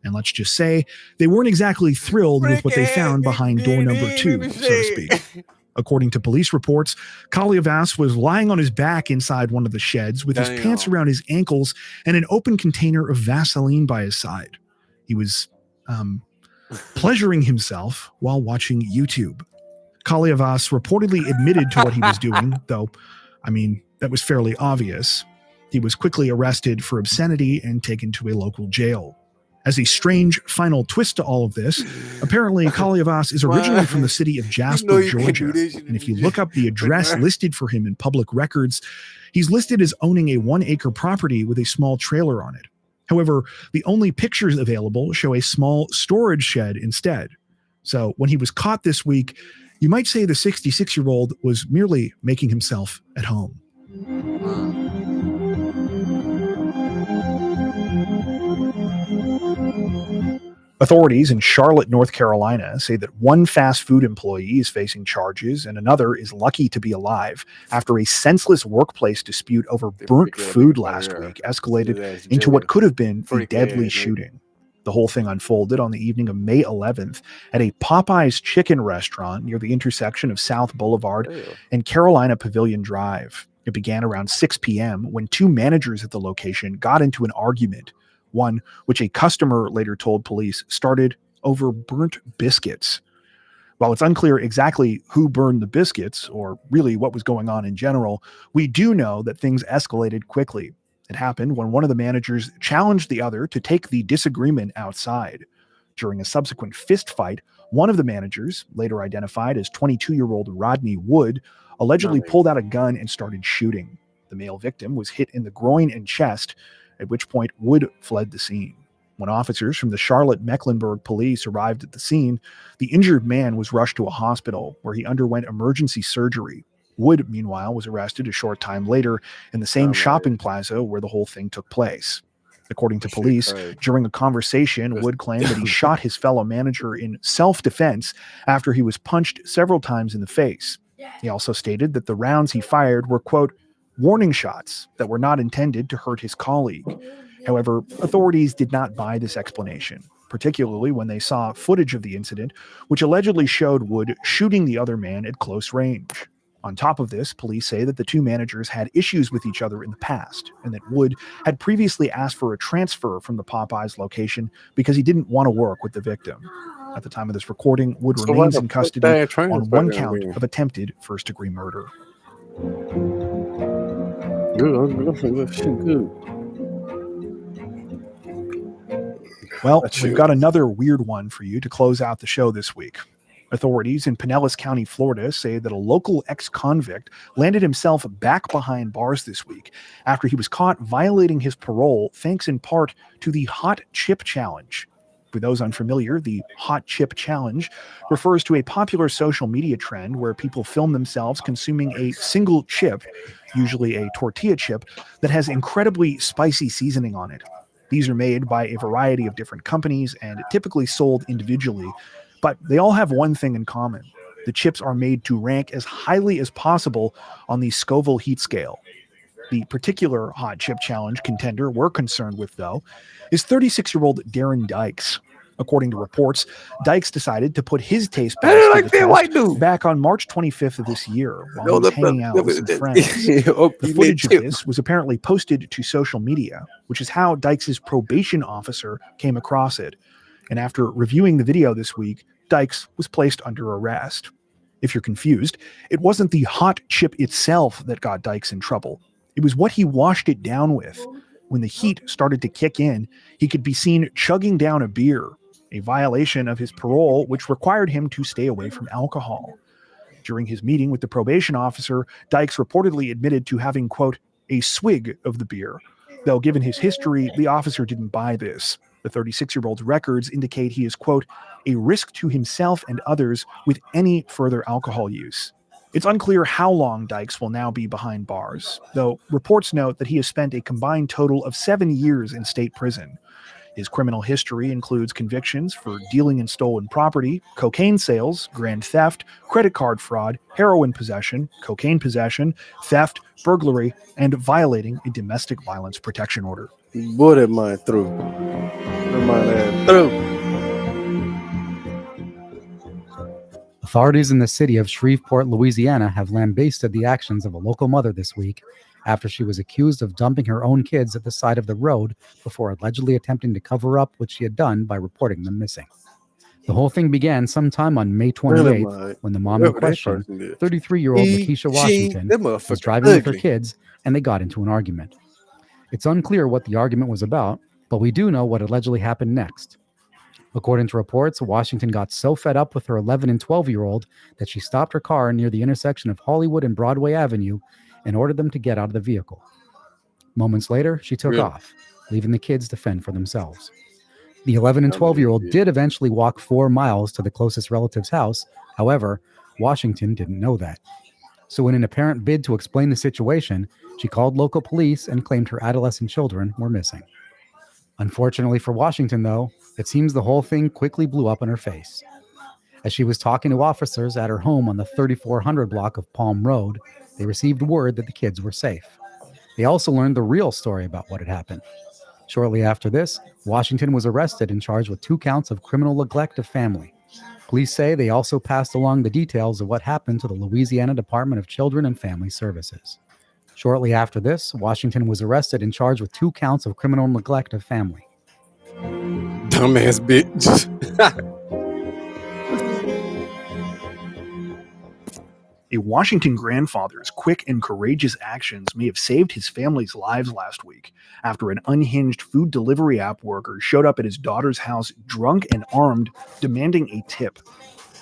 And let's just say they weren't exactly thrilled with what they found behind door number 2, so to speak. According to police reports, Kaliavas was lying on his back inside one of the sheds with his pants around his ankles and an open container of Vaseline by his side. He was pleasuring himself while watching YouTube. Kaliavas reportedly admitted to what he was doing, though, I mean, that was fairly obvious. He was quickly arrested for obscenity and taken to a local jail. As a strange final twist to all of this, apparently Kaliavas is originally from the city of Jasper, Georgia. And if you look up the address listed for him in public records, he's listed as owning a 1-acre property with a small trailer on it. However, the only pictures available show a small storage shed instead. So when he was caught this week, you might say the 66-year-old was merely making himself at home. Authorities in Charlotte, North Carolina say that one fast food employee is facing charges and another is lucky to be alive after a senseless workplace dispute over burnt food last week escalated into what could have been a deadly shooting. The whole thing unfolded on the evening of May 11th at a Popeye's chicken restaurant near the intersection of South Boulevard and Carolina Pavilion Drive. It began around 6 p.m. when two managers at the location got into an argument, one which a customer later told police started over burnt biscuits. While it's unclear exactly who burned the biscuits or really what was going on in general, we do know that things escalated quickly. It happened when one of the managers challenged the other to take the disagreement outside. During a subsequent fist fight, one of the managers, later identified as 22-year-old Rodney Wood, allegedly pulled out a gun and started shooting. The male victim was hit in the groin and chest, at which point Wood fled the scene. When officers from the Charlotte-Mecklenburg police arrived at the scene, the injured man was rushed to a hospital where he underwent emergency surgery. Wood, meanwhile, was arrested a short time later in the same shopping plaza where the whole thing took place. According to police, during a conversation, Wood claimed that he shot his fellow manager in self-defense after he was punched several times in the face. He also stated that the rounds he fired were, quote, warning shots that were not intended to hurt his colleague. However, authorities did not buy this explanation, particularly when they saw footage of the incident, which allegedly showed Wood shooting the other man at close range. On top of this, police say that the two managers had issues with each other in the past, and that Wood had previously asked for a transfer from the Popeyes location because he didn't want to work with the victim. At the time of this recording, Wood remains in custody on one count of attempted first-degree murder. Well, we've got another weird one for you to close out the show this week. Authorities in Pinellas County, Florida, say that a local ex-convict landed himself back behind bars this week after he was caught violating his parole, thanks in part to the Hot Chip Challenge. For those unfamiliar, the Hot Chip Challenge refers to a popular social media trend where people film themselves consuming a single chip, usually a tortilla chip, that has incredibly spicy seasoning on it. These are made by a variety of different companies and typically sold individually, but they all have one thing in common. The chips are made to rank as highly as possible on the Scoville heat scale. The particular Hot Chip Challenge contender we're concerned with, though, is 36-year-old Darren Dykes. According to reports, Dykes decided to put his taste buds to the test back on March 25th of this year while he was hanging out with some friends. The footage of this was apparently posted to social media, which is how Dykes' probation officer came across it. And after reviewing the video this week, Dykes was placed under arrest. If you're confused, it wasn't the hot chip itself that got Dykes in trouble. It was what he washed it down with. When the heat started to kick in, he could be seen chugging down a beer, a violation of his parole, which required him to stay away from alcohol. During his meeting with the probation officer, Dykes reportedly admitted to having, quote, a swig of the beer. Though given his history, the officer didn't buy this. The 36-year-old's records indicate he is, quote, a risk to himself and others with any further alcohol use. It's unclear how long Dykes will now be behind bars, though reports note that he has spent a combined total of 7 years in state prison. His criminal history includes convictions for dealing in stolen property, cocaine sales, grand theft, credit card fraud, heroin possession, cocaine possession, theft, burglary, and violating a domestic violence protection order. Boy, that mind through. That mind through. Authorities in the city of Shreveport, Louisiana, have lambasted the actions of a local mother this week after she was accused of dumping her own kids at the side of the road before allegedly attempting to cover up what she had done by reporting them missing. The whole thing began sometime on May 28th when the mom in question, 33-year-old Lakeisha Washington, was driving with her kids and they got into an argument. It's unclear what the argument was about, but we do know what allegedly happened next. According to reports, Washington got so fed up with her 11 and 12-year-old that she stopped her car near the intersection of Hollywood and Broadway Avenue and ordered them to get out of the vehicle. Moments later, she took off, leaving the kids to fend for themselves. The 11 and 12-year-old did eventually walk 4 miles to the closest relative's house. However, Washington didn't know that. So in an apparent bid to explain the situation, she called local police and claimed her adolescent children were missing. Unfortunately for Washington, though, it seems the whole thing quickly blew up in her face. As she was talking to officers at her home on the 3400 block of Palm Road, they received word that the kids were safe. They also learned the real story about what had happened. Shortly after this, Washington was arrested and charged with 2 counts of criminal neglect of family. Police say they also passed along the details of what happened to the Louisiana Department of Children and Family Services. Shortly after this, Washington was arrested and charged with 2 counts of criminal neglect of family. Dumbass bitch. A Washington grandfather's quick and courageous actions may have saved his family's lives last week after an unhinged food delivery app worker showed up at his daughter's house drunk and armed, demanding a tip.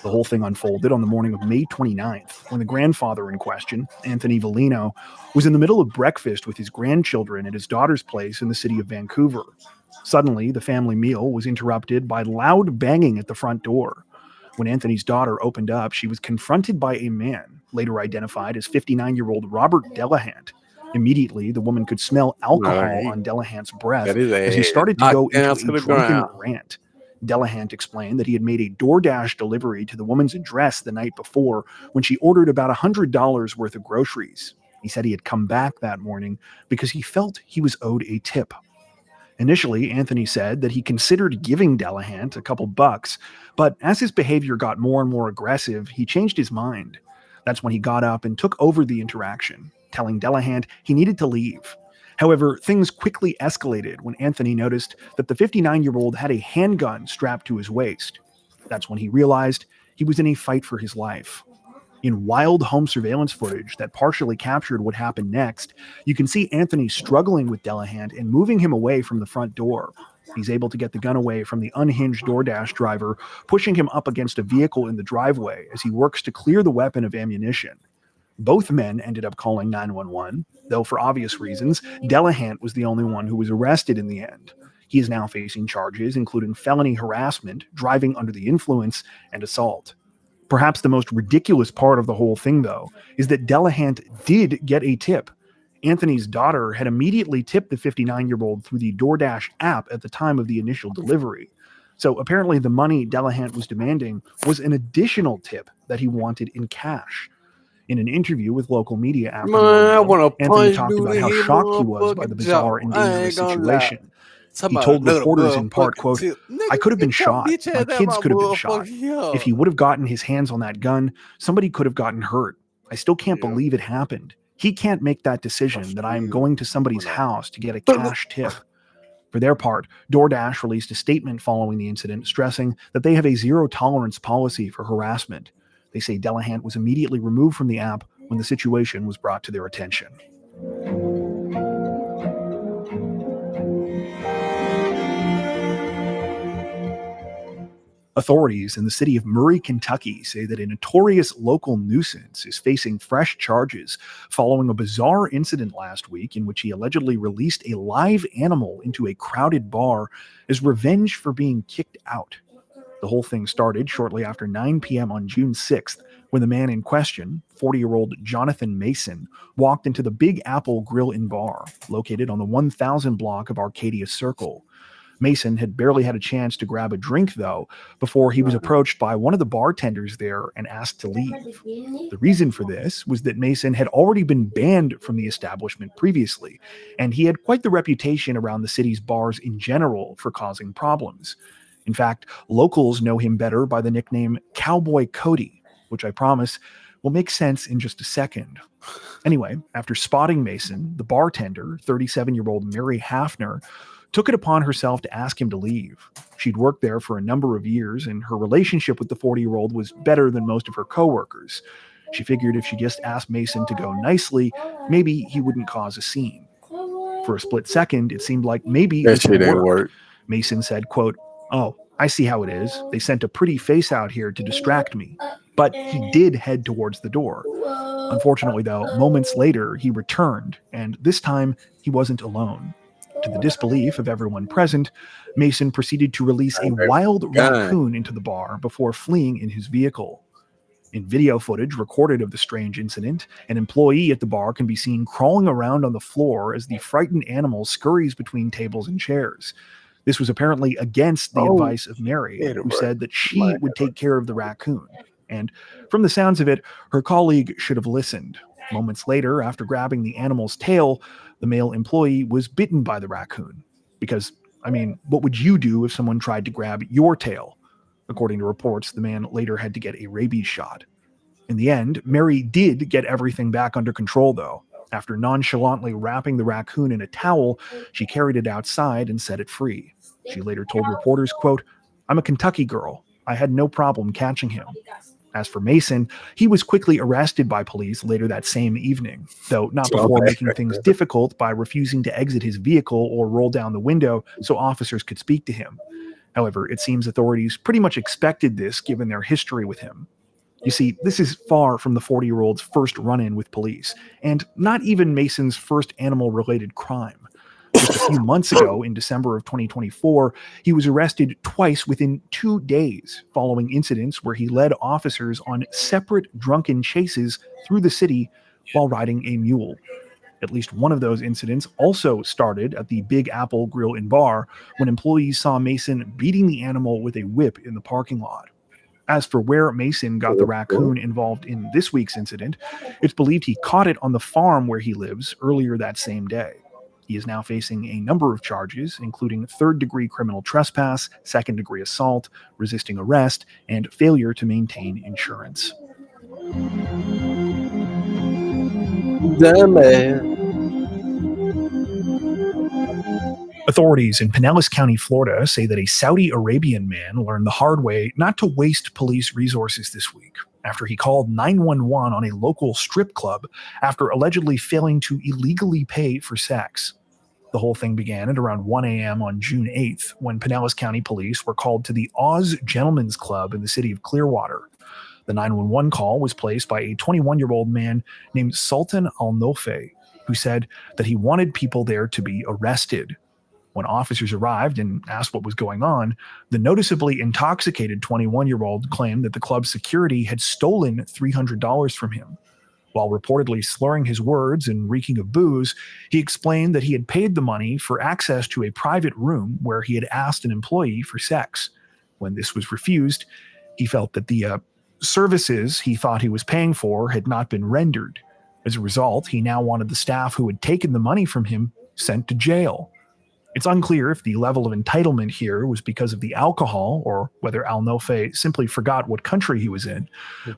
The whole thing unfolded on the morning of May 29th, when the grandfather in question, Anthony Valino, was in the middle of breakfast with his grandchildren at his daughter's place in the city of Vancouver. Suddenly, the family meal was interrupted by loud banging at the front door. When Anthony's daughter opened up, she was confronted by a man, later identified as 59-year-old Robert Delahant. Immediately, the woman could smell alcohol on Delahant's breath as he started to go into a drunken rant. Delahant explained that he had made a DoorDash delivery to the woman's address the night before when she ordered about $100 worth of groceries. He said he had come back that morning because he felt he was owed a tip. Initially, Anthony said that he considered giving Delahant a couple bucks, but as his behavior got more and more aggressive, he changed his mind. That's when he got up and took over the interaction, telling Delahant he needed to leave. However, things quickly escalated when Anthony noticed that the 59-year-old had a handgun strapped to his waist. That's when he realized he was in a fight for his life. In wild home surveillance footage that partially captured what happened next, you can see Anthony struggling with Delahant and moving him away from the front door. He's able to get the gun away from the unhinged DoorDash driver, pushing him up against a vehicle in the driveway as he works to clear the weapon of ammunition. Both men ended up calling 911, though for obvious reasons, Delahant was the only one who was arrested in the end. He is now facing charges including felony harassment, driving under the influence, and assault. Perhaps the most ridiculous part of the whole thing, though, is that Delahant did get a tip. Anthony's daughter had immediately tipped the 59-year-old through the DoorDash app at the time of the initial delivery. So apparently the money Delahant was demanding was an additional tip that he wanted in cash. In an interview with local media after Anthony talked about how shocked he was by the bizarre and dangerous situation. He told reporters in part, quote, "I could have been shot. My kids could have been shot. If he would have gotten his hands on that gun, somebody could have gotten hurt. I still can't believe it happened. He can't make that decision that I am going to somebody's house to get a cash tip." For their part, DoorDash released a statement following the incident, stressing that they have a zero-tolerance policy for harassment. They say Delahant was immediately removed from the app when the situation was brought to their attention. Authorities in the city of Murray, Kentucky say that a notorious local nuisance is facing fresh charges following a bizarre incident last week in which he allegedly released a live animal into a crowded bar as revenge for being kicked out. The whole thing started shortly after 9 p.m. on June 6th when the man in question, 40-year-old Jonathan Mason, walked into the Big Apple Grill and Bar, located on the 1000 block of Arcadia Circle. Mason had barely had a chance to grab a drink, though, before he was approached by one of the bartenders there and asked to leave. The reason for this was that Mason had already been banned from the establishment previously, and he had quite the reputation around the city's bars in general for causing problems. In fact, locals know him better by the nickname Cowboy Cody, which I promise will make sense in just a second. Anyway, after spotting Mason, the bartender, 37-year-old Mary Hafner, took it upon herself to ask him to leave. She'd worked there for a number of years, and her relationship with the 40-year-old was better than most of her coworkers. She figured if she just asked Mason to go nicely, maybe he wouldn't cause a scene. For a split second, it seemed like maybe this would work. Mason said, quote, "Oh, I see how it is. They sent a pretty face out here to distract me." But he did head towards the door. Unfortunately, though, moments later, he returned, and this time he wasn't alone. To the disbelief of everyone present, Mason proceeded to release a wild raccoon into the bar before fleeing in his vehicle. In video footage recorded of the strange incident, an employee at the bar can be seen crawling around on the floor as the frightened animal scurries between tables and chairs. This was apparently against the advice of Mary, who said that she would take care of the raccoon. And from the sounds of it, her colleague should have listened. Moments later, after grabbing the animal's tail, the male employee was bitten by the raccoon. Because, I mean, what would you do if someone tried to grab your tail? According to reports, the man later had to get a rabies shot. In the end, Mary did get everything back under control, though. After nonchalantly wrapping the raccoon in a towel, she carried it outside and set it free. She later told reporters, quote, "I'm a Kentucky girl. I had no problem catching him." As for Mason, he was quickly arrested by police later that same evening, though not before making things difficult by refusing to exit his vehicle or roll down the window so officers could speak to him. However, it seems authorities pretty much expected this given their history with him. You see, this is far from the 40-year-old's first run-in with police, and not even Mason's first animal-related crime. Just a few months ago, in December of 2024, he was arrested twice within 2 days following incidents where he led officers on separate drunken chases through the city while riding a mule. At least one of those incidents also started at the Big Apple Grill and Bar when employees saw Mason beating the animal with a whip in the parking lot. As for where Mason got the raccoon involved in this week's incident, it's believed he caught it on the farm where he lives earlier that same day. He is now facing a number of charges, including third-degree criminal trespass, second-degree assault, resisting arrest, and failure to maintain insurance. Damn, man. Authorities in Pinellas County, Florida, say that a Saudi Arabian man learned the hard way not to waste police resources this week after he called 911 on a local strip club after allegedly failing to illegally pay for sex. The whole thing began at around 1 a.m. on June 8th when Pinellas County police were called to the Oz Gentlemen's Club in the city of Clearwater. The 911 call was placed by a 21-year-old man named Sultan Al-Nofe, who said that he wanted people there to be arrested. When officers arrived and asked what was going on, the noticeably intoxicated 21-year-old claimed that the club's security had stolen $300 from him. While reportedly slurring his words and reeking of booze, he explained that he had paid the money for access to a private room where he had asked an employee for sex. When this was refused, he felt that the services he thought he was paying for had not been rendered. As a result, he now wanted the staff who had taken the money from him sent to jail. It's unclear if the level of entitlement here was because of the alcohol or whether Al-Nofe simply forgot what country he was in.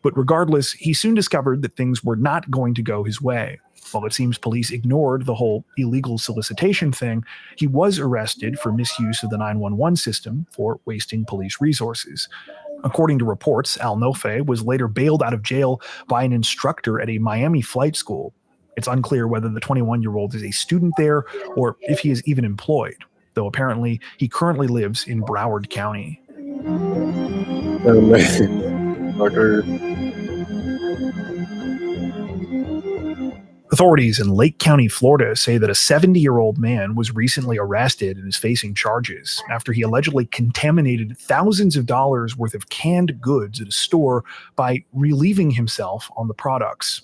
But regardless, he soon discovered that things were not going to go his way. While it seems police ignored the whole illegal solicitation thing, he was arrested for misuse of the 911 system for wasting police resources. According to reports, Al-Nofe was later bailed out of jail by an instructor at a Miami flight school. It's unclear whether the 21-year-old is a student there or if he is even employed, though apparently he currently lives in Broward County. Oh, man. Authorities in Lake County, Florida say that a 70-year-old man was recently arrested and is facing charges after he allegedly contaminated thousands of dollars worth of canned goods at a store by relieving himself on the products.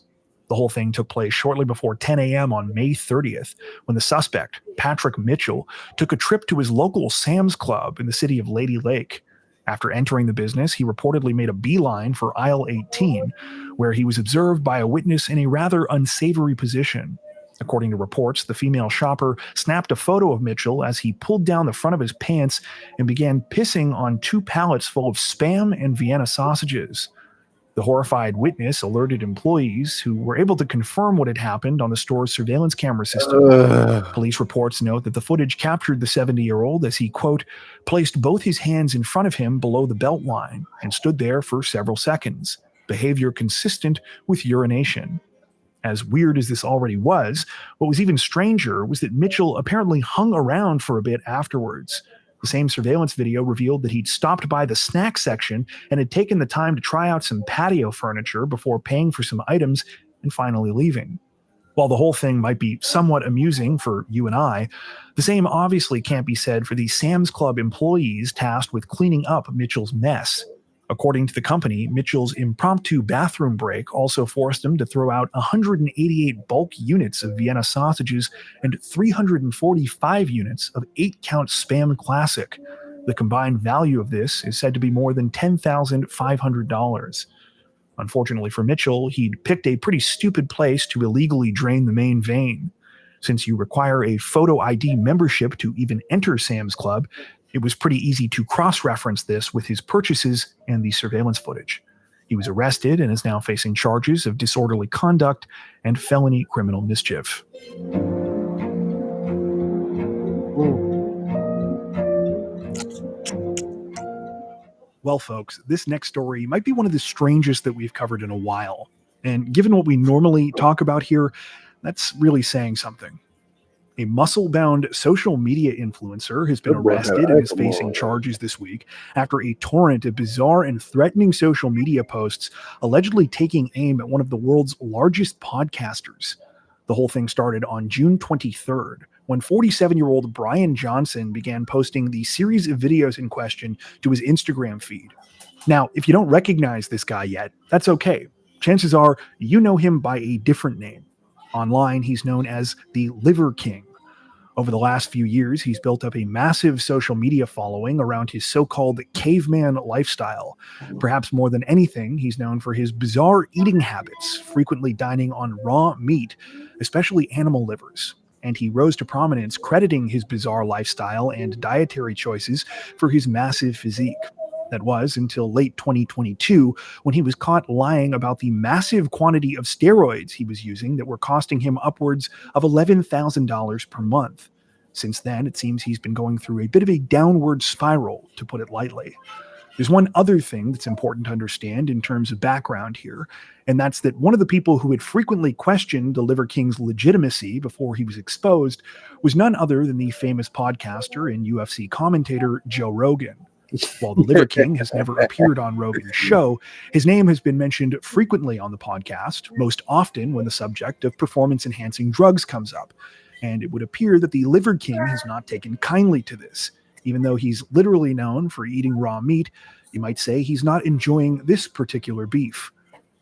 The whole thing took place shortly before 10 a.m. on May 30th when the suspect, Patrick Mitchell, took a trip to his local Sam's Club in the city of Lady Lake. After entering the business, he reportedly made a beeline for aisle 18, where he was observed by a witness in a rather unsavory position. According to reports, the female shopper snapped a photo of Mitchell as he pulled down the front of his pants and began pissing on 2 pallets full of Spam and Vienna sausages. The horrified witness alerted employees who were able to confirm what had happened on the store's surveillance camera system. Police reports note that the footage captured the 70-year-old as he, quote, placed both his hands in front of him below the belt line and stood there for several seconds, behavior consistent with urination. As weird as this already was, what was even stranger was that Mitchell apparently hung around for a bit afterwards. The same surveillance video revealed that he'd stopped by the snack section and had taken the time to try out some patio furniture before paying for some items and finally leaving. While the whole thing might be somewhat amusing for you and I, the same obviously can't be said for the Sam's Club employees tasked with cleaning up Mitchell's mess. According to the company, Mitchell's impromptu bathroom break also forced him to throw out 188 bulk units of Vienna sausages and 345 units of 8-count Spam Classic. The combined value of this is said to be more than $10,500. Unfortunately for Mitchell, he'd picked a pretty stupid place to illegally drain the main vein. Since you require a photo ID membership to even enter Sam's Club, it was pretty easy to cross-reference this with his purchases and the surveillance footage. He was arrested and is now facing charges of disorderly conduct and felony criminal mischief. Well, folks, this next story might be one of the strangest that we've covered in a while. And given what we normally talk about here, that's really saying something. A muscle-bound social media influencer has been arrested and is facing charges this week after a torrent of bizarre and threatening social media posts allegedly taking aim at one of the world's largest podcasters. The whole thing started on June 23rd, when 47-year-old Brian Johnson began posting the series of videos in question to his Instagram feed. Now, if you don't recognize this guy yet, that's okay. Chances are you know him by a different name. Online, he's known as the Liver King. Over the last few years, he's built up a massive social media following around his so-called caveman lifestyle. Perhaps more than anything, he's known for his bizarre eating habits, frequently dining on raw meat, especially animal livers. And he rose to prominence crediting his bizarre lifestyle and dietary choices for his massive physique. That was until late 2022, when he was caught lying about the massive quantity of steroids he was using that were costing him upwards of $11,000 per month. Since then, it seems he's been going through a bit of a downward spiral, to put it lightly. There's one other thing that's important to understand in terms of background here, and that's that one of the people who had frequently questioned the Liver King's legitimacy before he was exposed was none other than the famous podcaster and UFC commentator Joe Rogan. While the Liver King has never appeared on Rogan's show, his name has been mentioned frequently on the podcast, most often when the subject of performance-enhancing drugs comes up. And it would appear that the Liver King has not taken kindly to this. Even though he's literally known for eating raw meat, you might say he's not enjoying this particular beef.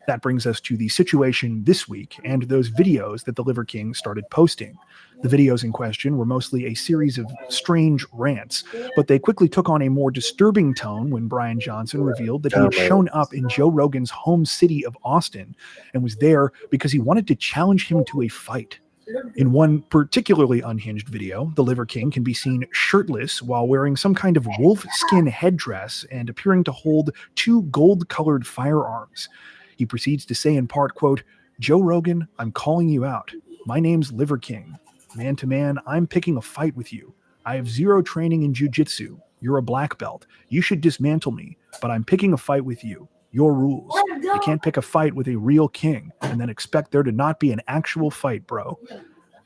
That brings us to the situation this week and those videos that the Liver King started posting. The videos in question were mostly a series of strange rants, but they quickly took on a more disturbing tone when Brian Johnson revealed that he had shown up in Joe Rogan's home city of Austin and was there because he wanted to challenge him to a fight. In one particularly unhinged video, the Liver King can be seen shirtless while wearing some kind of wolf skin headdress and appearing to hold two gold-colored firearms. He proceeds to say in part, quote, "Joe Rogan, I'm calling you out. My name's Liver King. Man to man, I'm picking a fight with you. I have zero training in jiu-jitsu. You're a black belt. You should dismantle me, but I'm picking a fight with you. Your rules. You can't pick a fight with a real king and then expect there to not be an actual fight, bro."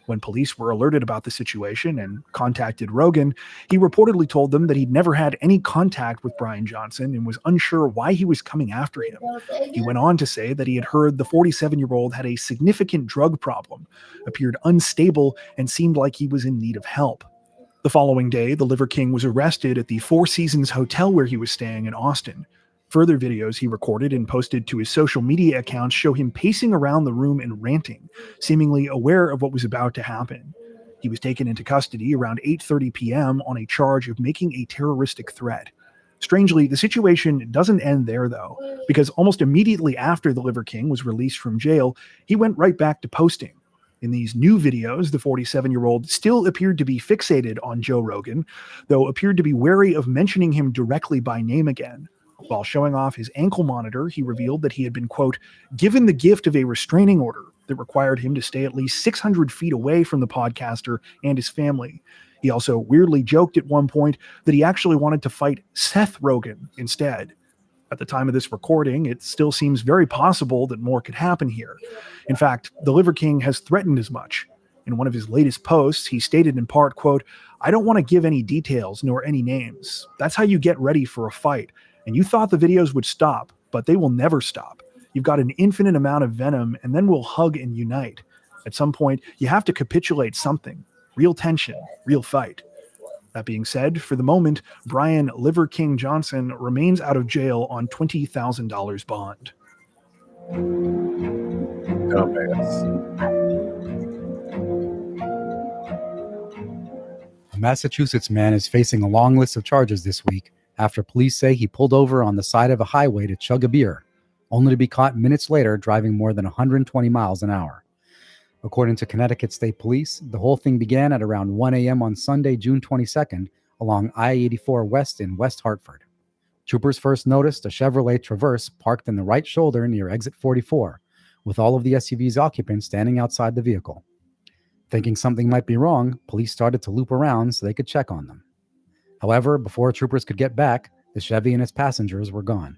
When police were alerted about the situation and contacted Rogan, he reportedly told them that he'd never had any contact with Brian Johnson and was unsure why he was coming after him. He went on to say that he had heard the 47-year-old had a significant drug problem, appeared unstable, and seemed like he was in need of help. The following day, the Liver King was arrested at the Four Seasons Hotel where he was staying in Austin. Further videos he recorded and posted to his social media accounts show him pacing around the room and ranting, seemingly aware of what was about to happen. He was taken into custody around 8:30 p.m. on a charge of making a terroristic threat. Strangely, the situation doesn't end there, though, because almost immediately after the Liver King was released from jail, he went right back to posting. In these new videos, the 47-year-old still appeared to be fixated on Joe Rogan, though appeared to be wary of mentioning him directly by name again. While showing off his ankle monitor, he revealed that he had been, quote, given the gift of a restraining order that required him to stay at least 600 feet away from the podcaster and his family. He also weirdly joked at one point that he actually wanted to fight Seth Rogen instead. At the time of this recording, it still seems very possible that more could happen here. In fact, the Liver King has threatened as much. In one of his latest posts, he stated in part, quote, "I don't want to give any details nor any names. That's how you get ready for a fight. And you thought the videos would stop, but they will never stop. You've got an infinite amount of venom, and then we'll hug and unite. At some point, you have to capitulate something. Real tension, real fight." That being said, for the moment, Brian Liver King Johnson remains out of jail on $20,000 bond. A Massachusetts man is facing a long list of charges this week after police say he pulled over on the side of a highway to chug a beer, only to be caught minutes later driving more than 120 miles an hour. According to Connecticut State Police, the whole thing began at around 1 a.m. on Sunday, June 22nd, along I-84 West in West Hartford. Troopers first noticed a Chevrolet Traverse parked in the right shoulder near exit 44, with all of the SUV's occupants standing outside the vehicle. Thinking something might be wrong, police started to loop around so they could check on them. However, before troopers could get back, The Chevy and its passengers were gone.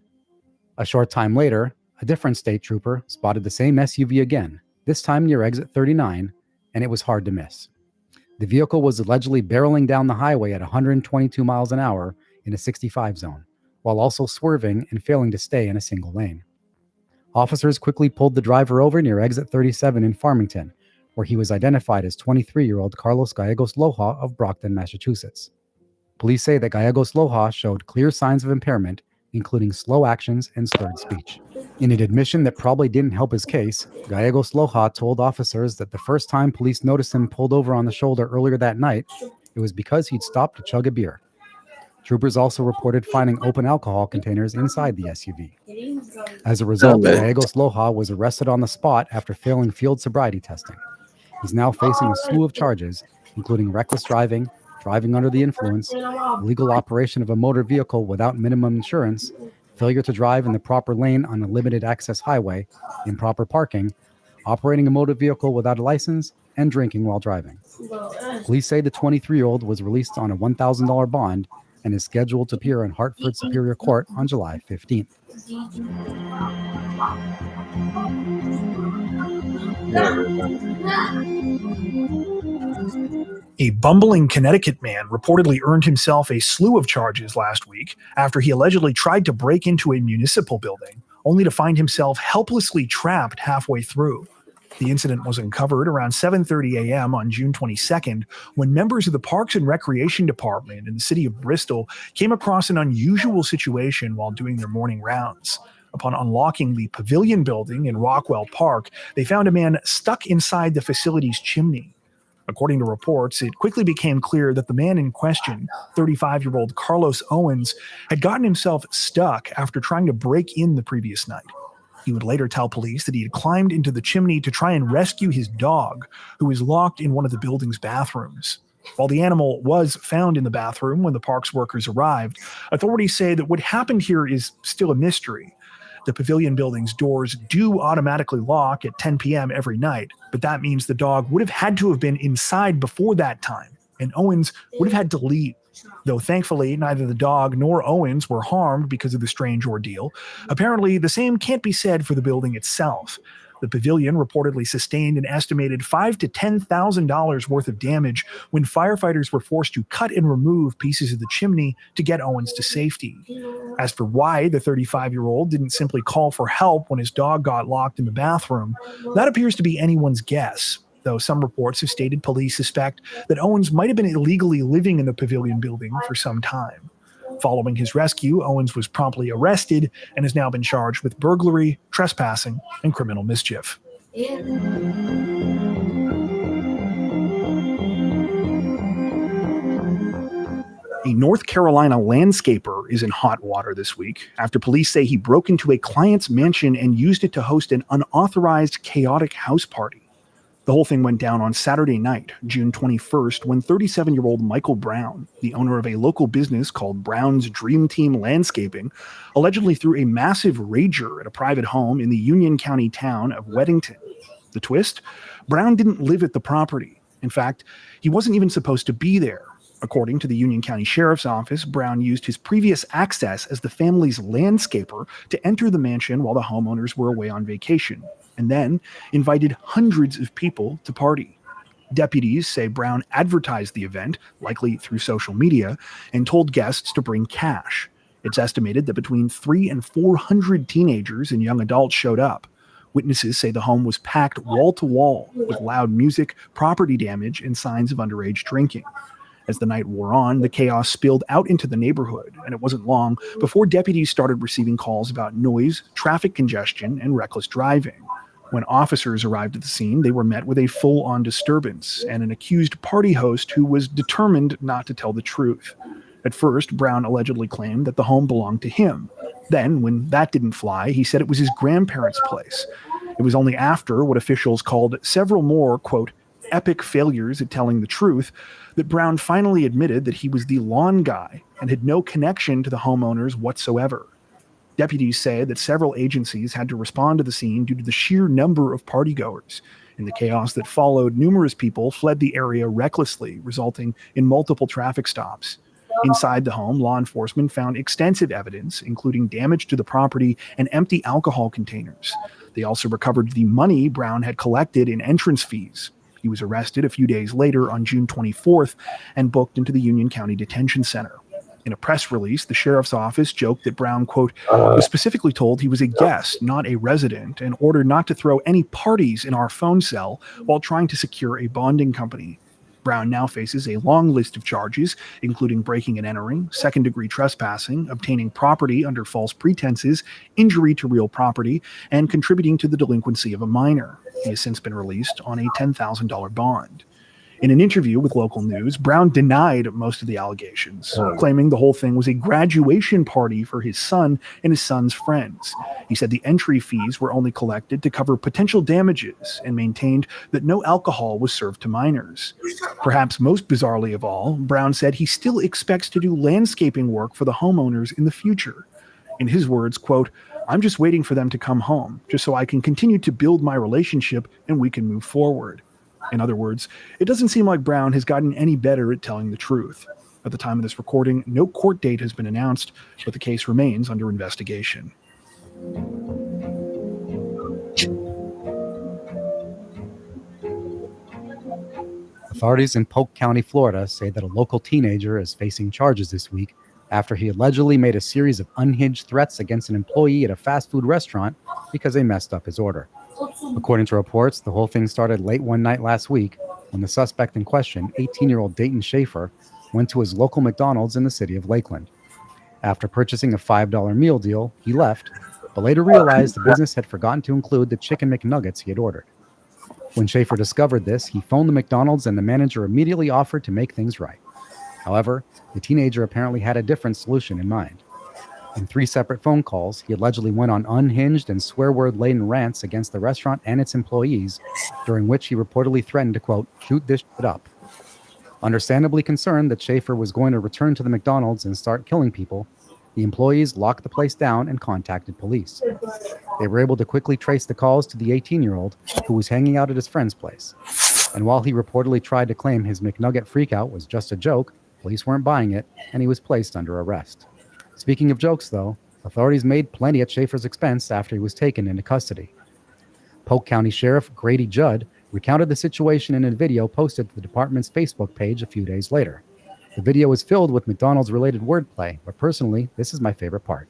A short time later, a different state trooper spotted the same SUV again, this time near exit 39, and it was hard to miss. The vehicle was allegedly barreling down the highway at 122 miles an hour in a 65 zone, while also swerving and failing to stay in a single lane. Officers quickly pulled the driver over near exit 37 in Farmington, where he was identified as 23-year-old Carlos Gallegos Loja of Brockton, Massachusetts. Police say that Gallegos Loja showed clear signs of impairment, including slow actions and slurred speech. In an admission that probably didn't help his case, Gallegos Loja told officers that the first time police noticed him pulled over on the shoulder earlier that night, it was because he'd stopped to chug a beer. Troopers also reported finding open alcohol containers inside the SUV. As a result, Gallegos Loja was arrested on the spot after failing field sobriety testing. He's now facing a slew of charges, including reckless driving, driving under the influence, illegal operation of a motor vehicle without minimum insurance, failure to drive in the proper lane on a limited access highway, improper parking, operating a motor vehicle without a license, and drinking while driving. Police say the 23-year-old was released on a $1,000 bond and is scheduled to appear in Hartford Superior Court on July 15th. A bumbling Connecticut man reportedly earned himself a slew of charges last week after he allegedly tried to break into a municipal building, only to find himself helplessly trapped halfway through. The incident was uncovered around 7:30 a.m. on June 22nd when members of the Parks and Recreation Department in the city of Bristol came across an unusual situation while doing their morning rounds. Upon unlocking the Pavilion building in Rockwell Park, they found a man stuck inside the facility's chimney. According to reports, it quickly became clear that the man in question, 35-year-old Carlos Owens, had gotten himself stuck after trying to break in the previous night. He would later tell police that he had climbed into the chimney to try and rescue his dog, who was locked in one of the building's bathrooms. While the animal was found in the bathroom when the parks workers arrived, authorities say that what happened here is still a mystery. The Pavilion building's doors do automatically lock at 10 p.m. every night, but that means the dog would have had to have been inside before that time, and Owens would have had to leave. Though thankfully, neither the dog nor Owens were harmed because of the strange ordeal. Apparently, the same can't be said for the building itself. The Pavilion reportedly sustained an estimated $5,000 to $10,000 worth of damage when firefighters were forced to cut and remove pieces of the chimney to get Owens to safety. As for why the 35-year-old didn't simply call for help when his dog got locked in the bathroom, that appears to be anyone's guess, though some reports have stated police suspect that Owens might have been illegally living in the Pavilion building for some time. Following his rescue, Owens was promptly arrested and has now been charged with burglary, trespassing, and criminal mischief. A North Carolina landscaper is in hot water this week after police say he broke into a client's mansion and used it to host an unauthorized, chaotic house party. The whole thing went down on Saturday night, June 21st, when 37-year-old Michael Brown, the owner of a local business called Brown's Dream Team Landscaping, allegedly threw a massive rager at a private home in the Union County town of Weddington. The twist? Brown didn't live at the property. In fact, he wasn't even supposed to be there. According to the Union County Sheriff's Office, Brown used his previous access as the family's landscaper to enter the mansion while the homeowners were away on vacation, and then invited hundreds of people to party. Deputies say Brown advertised the event, likely through social media, and told guests to bring cash. It's estimated that between 300 and 400 teenagers and young adults showed up. Witnesses say the home was packed wall to wall with loud music, property damage, and signs of underage drinking. As the night wore on, the chaos spilled out into the neighborhood, and it wasn't long before deputies started receiving calls about noise, traffic congestion, and reckless driving. When officers arrived at the scene, they were met with a full-on disturbance and an accused party host who was determined not to tell the truth. At first, Brown allegedly claimed that the home belonged to him. Then, when that didn't fly, he said it was his grandparents' place. It was only after what officials called several more, quote, epic failures at telling the truth that Brown finally admitted that he was the lawn guy and had no connection to the homeowners whatsoever. Deputies say that several agencies had to respond to the scene due to the sheer number of partygoers. In the chaos that followed, numerous people fled the area recklessly, resulting in multiple traffic stops. Inside the home, law enforcement found extensive evidence, including damage to the property and empty alcohol containers. They also recovered the money Brown had collected in entrance fees. He was arrested a few days later on June 24th and booked into the Union County Detention Center. In a press release, the sheriff's office joked that Brown, quote, was specifically told he was a guest, not a resident, and ordered not to throw any parties in our phone cell while trying to secure a bonding company. Brown now faces a long list of charges, including breaking and entering, second-degree trespassing, obtaining property under false pretenses, injury to real property, and contributing to the delinquency of a minor. He has since been released on a $10,000 bond. In an interview with local news, Brown denied most of the allegations, claiming the whole thing was a graduation party for his son and his son's friends. He said the entry fees were only collected to cover potential damages and maintained that no alcohol was served to minors. Perhaps most bizarrely of all, Brown said he still expects to do landscaping work for the homeowners in the future. In his words, quote, "I'm just waiting for them to come home, just so I can continue to build my relationship and we can move forward." In other words, it doesn't seem like Brown has gotten any better at telling the truth. At the time of this recording, no court date has been announced, but the case remains under investigation. Authorities in Polk County, Florida, say that a local teenager is facing charges this week after he allegedly made a series of unhinged threats against an employee at a fast food restaurant because they messed up his order. According to reports, the whole thing started late one night last week when the suspect in question, 18-year-old Dayton Schaefer, went to his local McDonald's in the city of Lakeland. After purchasing a $5 meal deal, he left, but later realized the business had forgotten to include the chicken McNuggets he had ordered. When Schaefer discovered this, he phoned the McDonald's and the manager immediately offered to make things right. However, the teenager apparently had a different solution in mind. In 3 separate phone calls, he allegedly went on unhinged and swear-word-laden rants against the restaurant and its employees, during which he reportedly threatened to, quote, shoot this shit up. Understandably concerned that Schaefer was going to return to the McDonald's and start killing people, the employees locked the place down and contacted police. They were able to quickly trace the calls to the 18-year-old who was hanging out at his friend's place. And while he reportedly tried to claim his McNugget freakout was just a joke, police weren't buying it, and he was placed under arrest. Speaking of jokes, though, authorities made plenty at Schaefer's expense after he was taken into custody. Polk County Sheriff Grady Judd recounted the situation in a video posted to the department's Facebook page a few days later. The video was filled with McDonald's-related wordplay, but personally, this is my favorite part.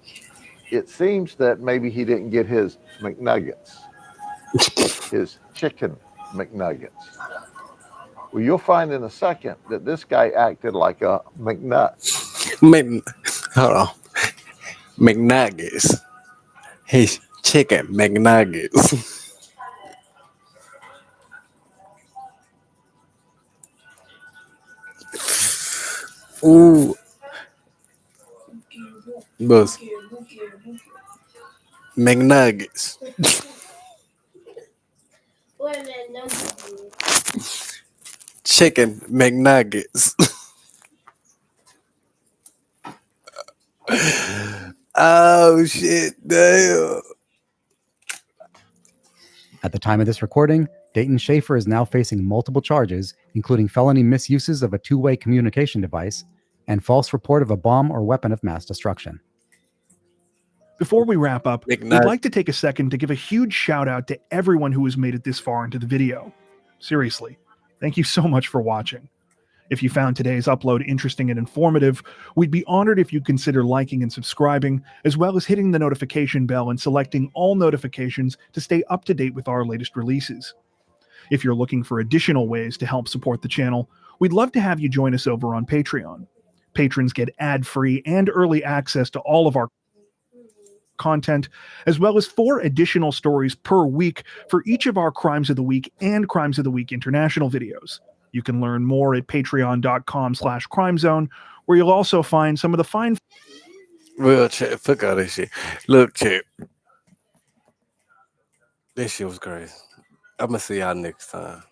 It seems that maybe he didn't get his McNuggets, his chicken McNuggets. Well, you'll find in a second that this guy acted like a McNut. Hold on. McNuggets. His chicken McNuggets. Ooh. Buzz. McNuggets. Chicken McNuggets. Oh shit, damn. At the time of this recording, Dayton Schaefer is now facing multiple charges, including felony misuses of a two-way communication device and false report of a bomb or weapon of mass destruction. Before we wrap up, we'd like to take a second to give a huge shout out to everyone who has made it this far into the video. Seriously, thank you so much for watching. If you found today's upload interesting and informative, we'd be honored if you consider liking and subscribing, as well as hitting the notification bell and selecting all notifications to stay up to date with our latest releases. If you're looking for additional ways to help support the channel, we'd love to have you join us over on Patreon. Patrons get ad-free and early access to all of our content, as well as 4 additional stories per week for each of our Crimes of the Week and Crimes of the Week International videos. You can learn more at patreon.com/crimezone, where you'll also find some of the fine... Real chat, fuck all this shit. Look, chat. This shit was crazy. I'm gonna see y'all next time.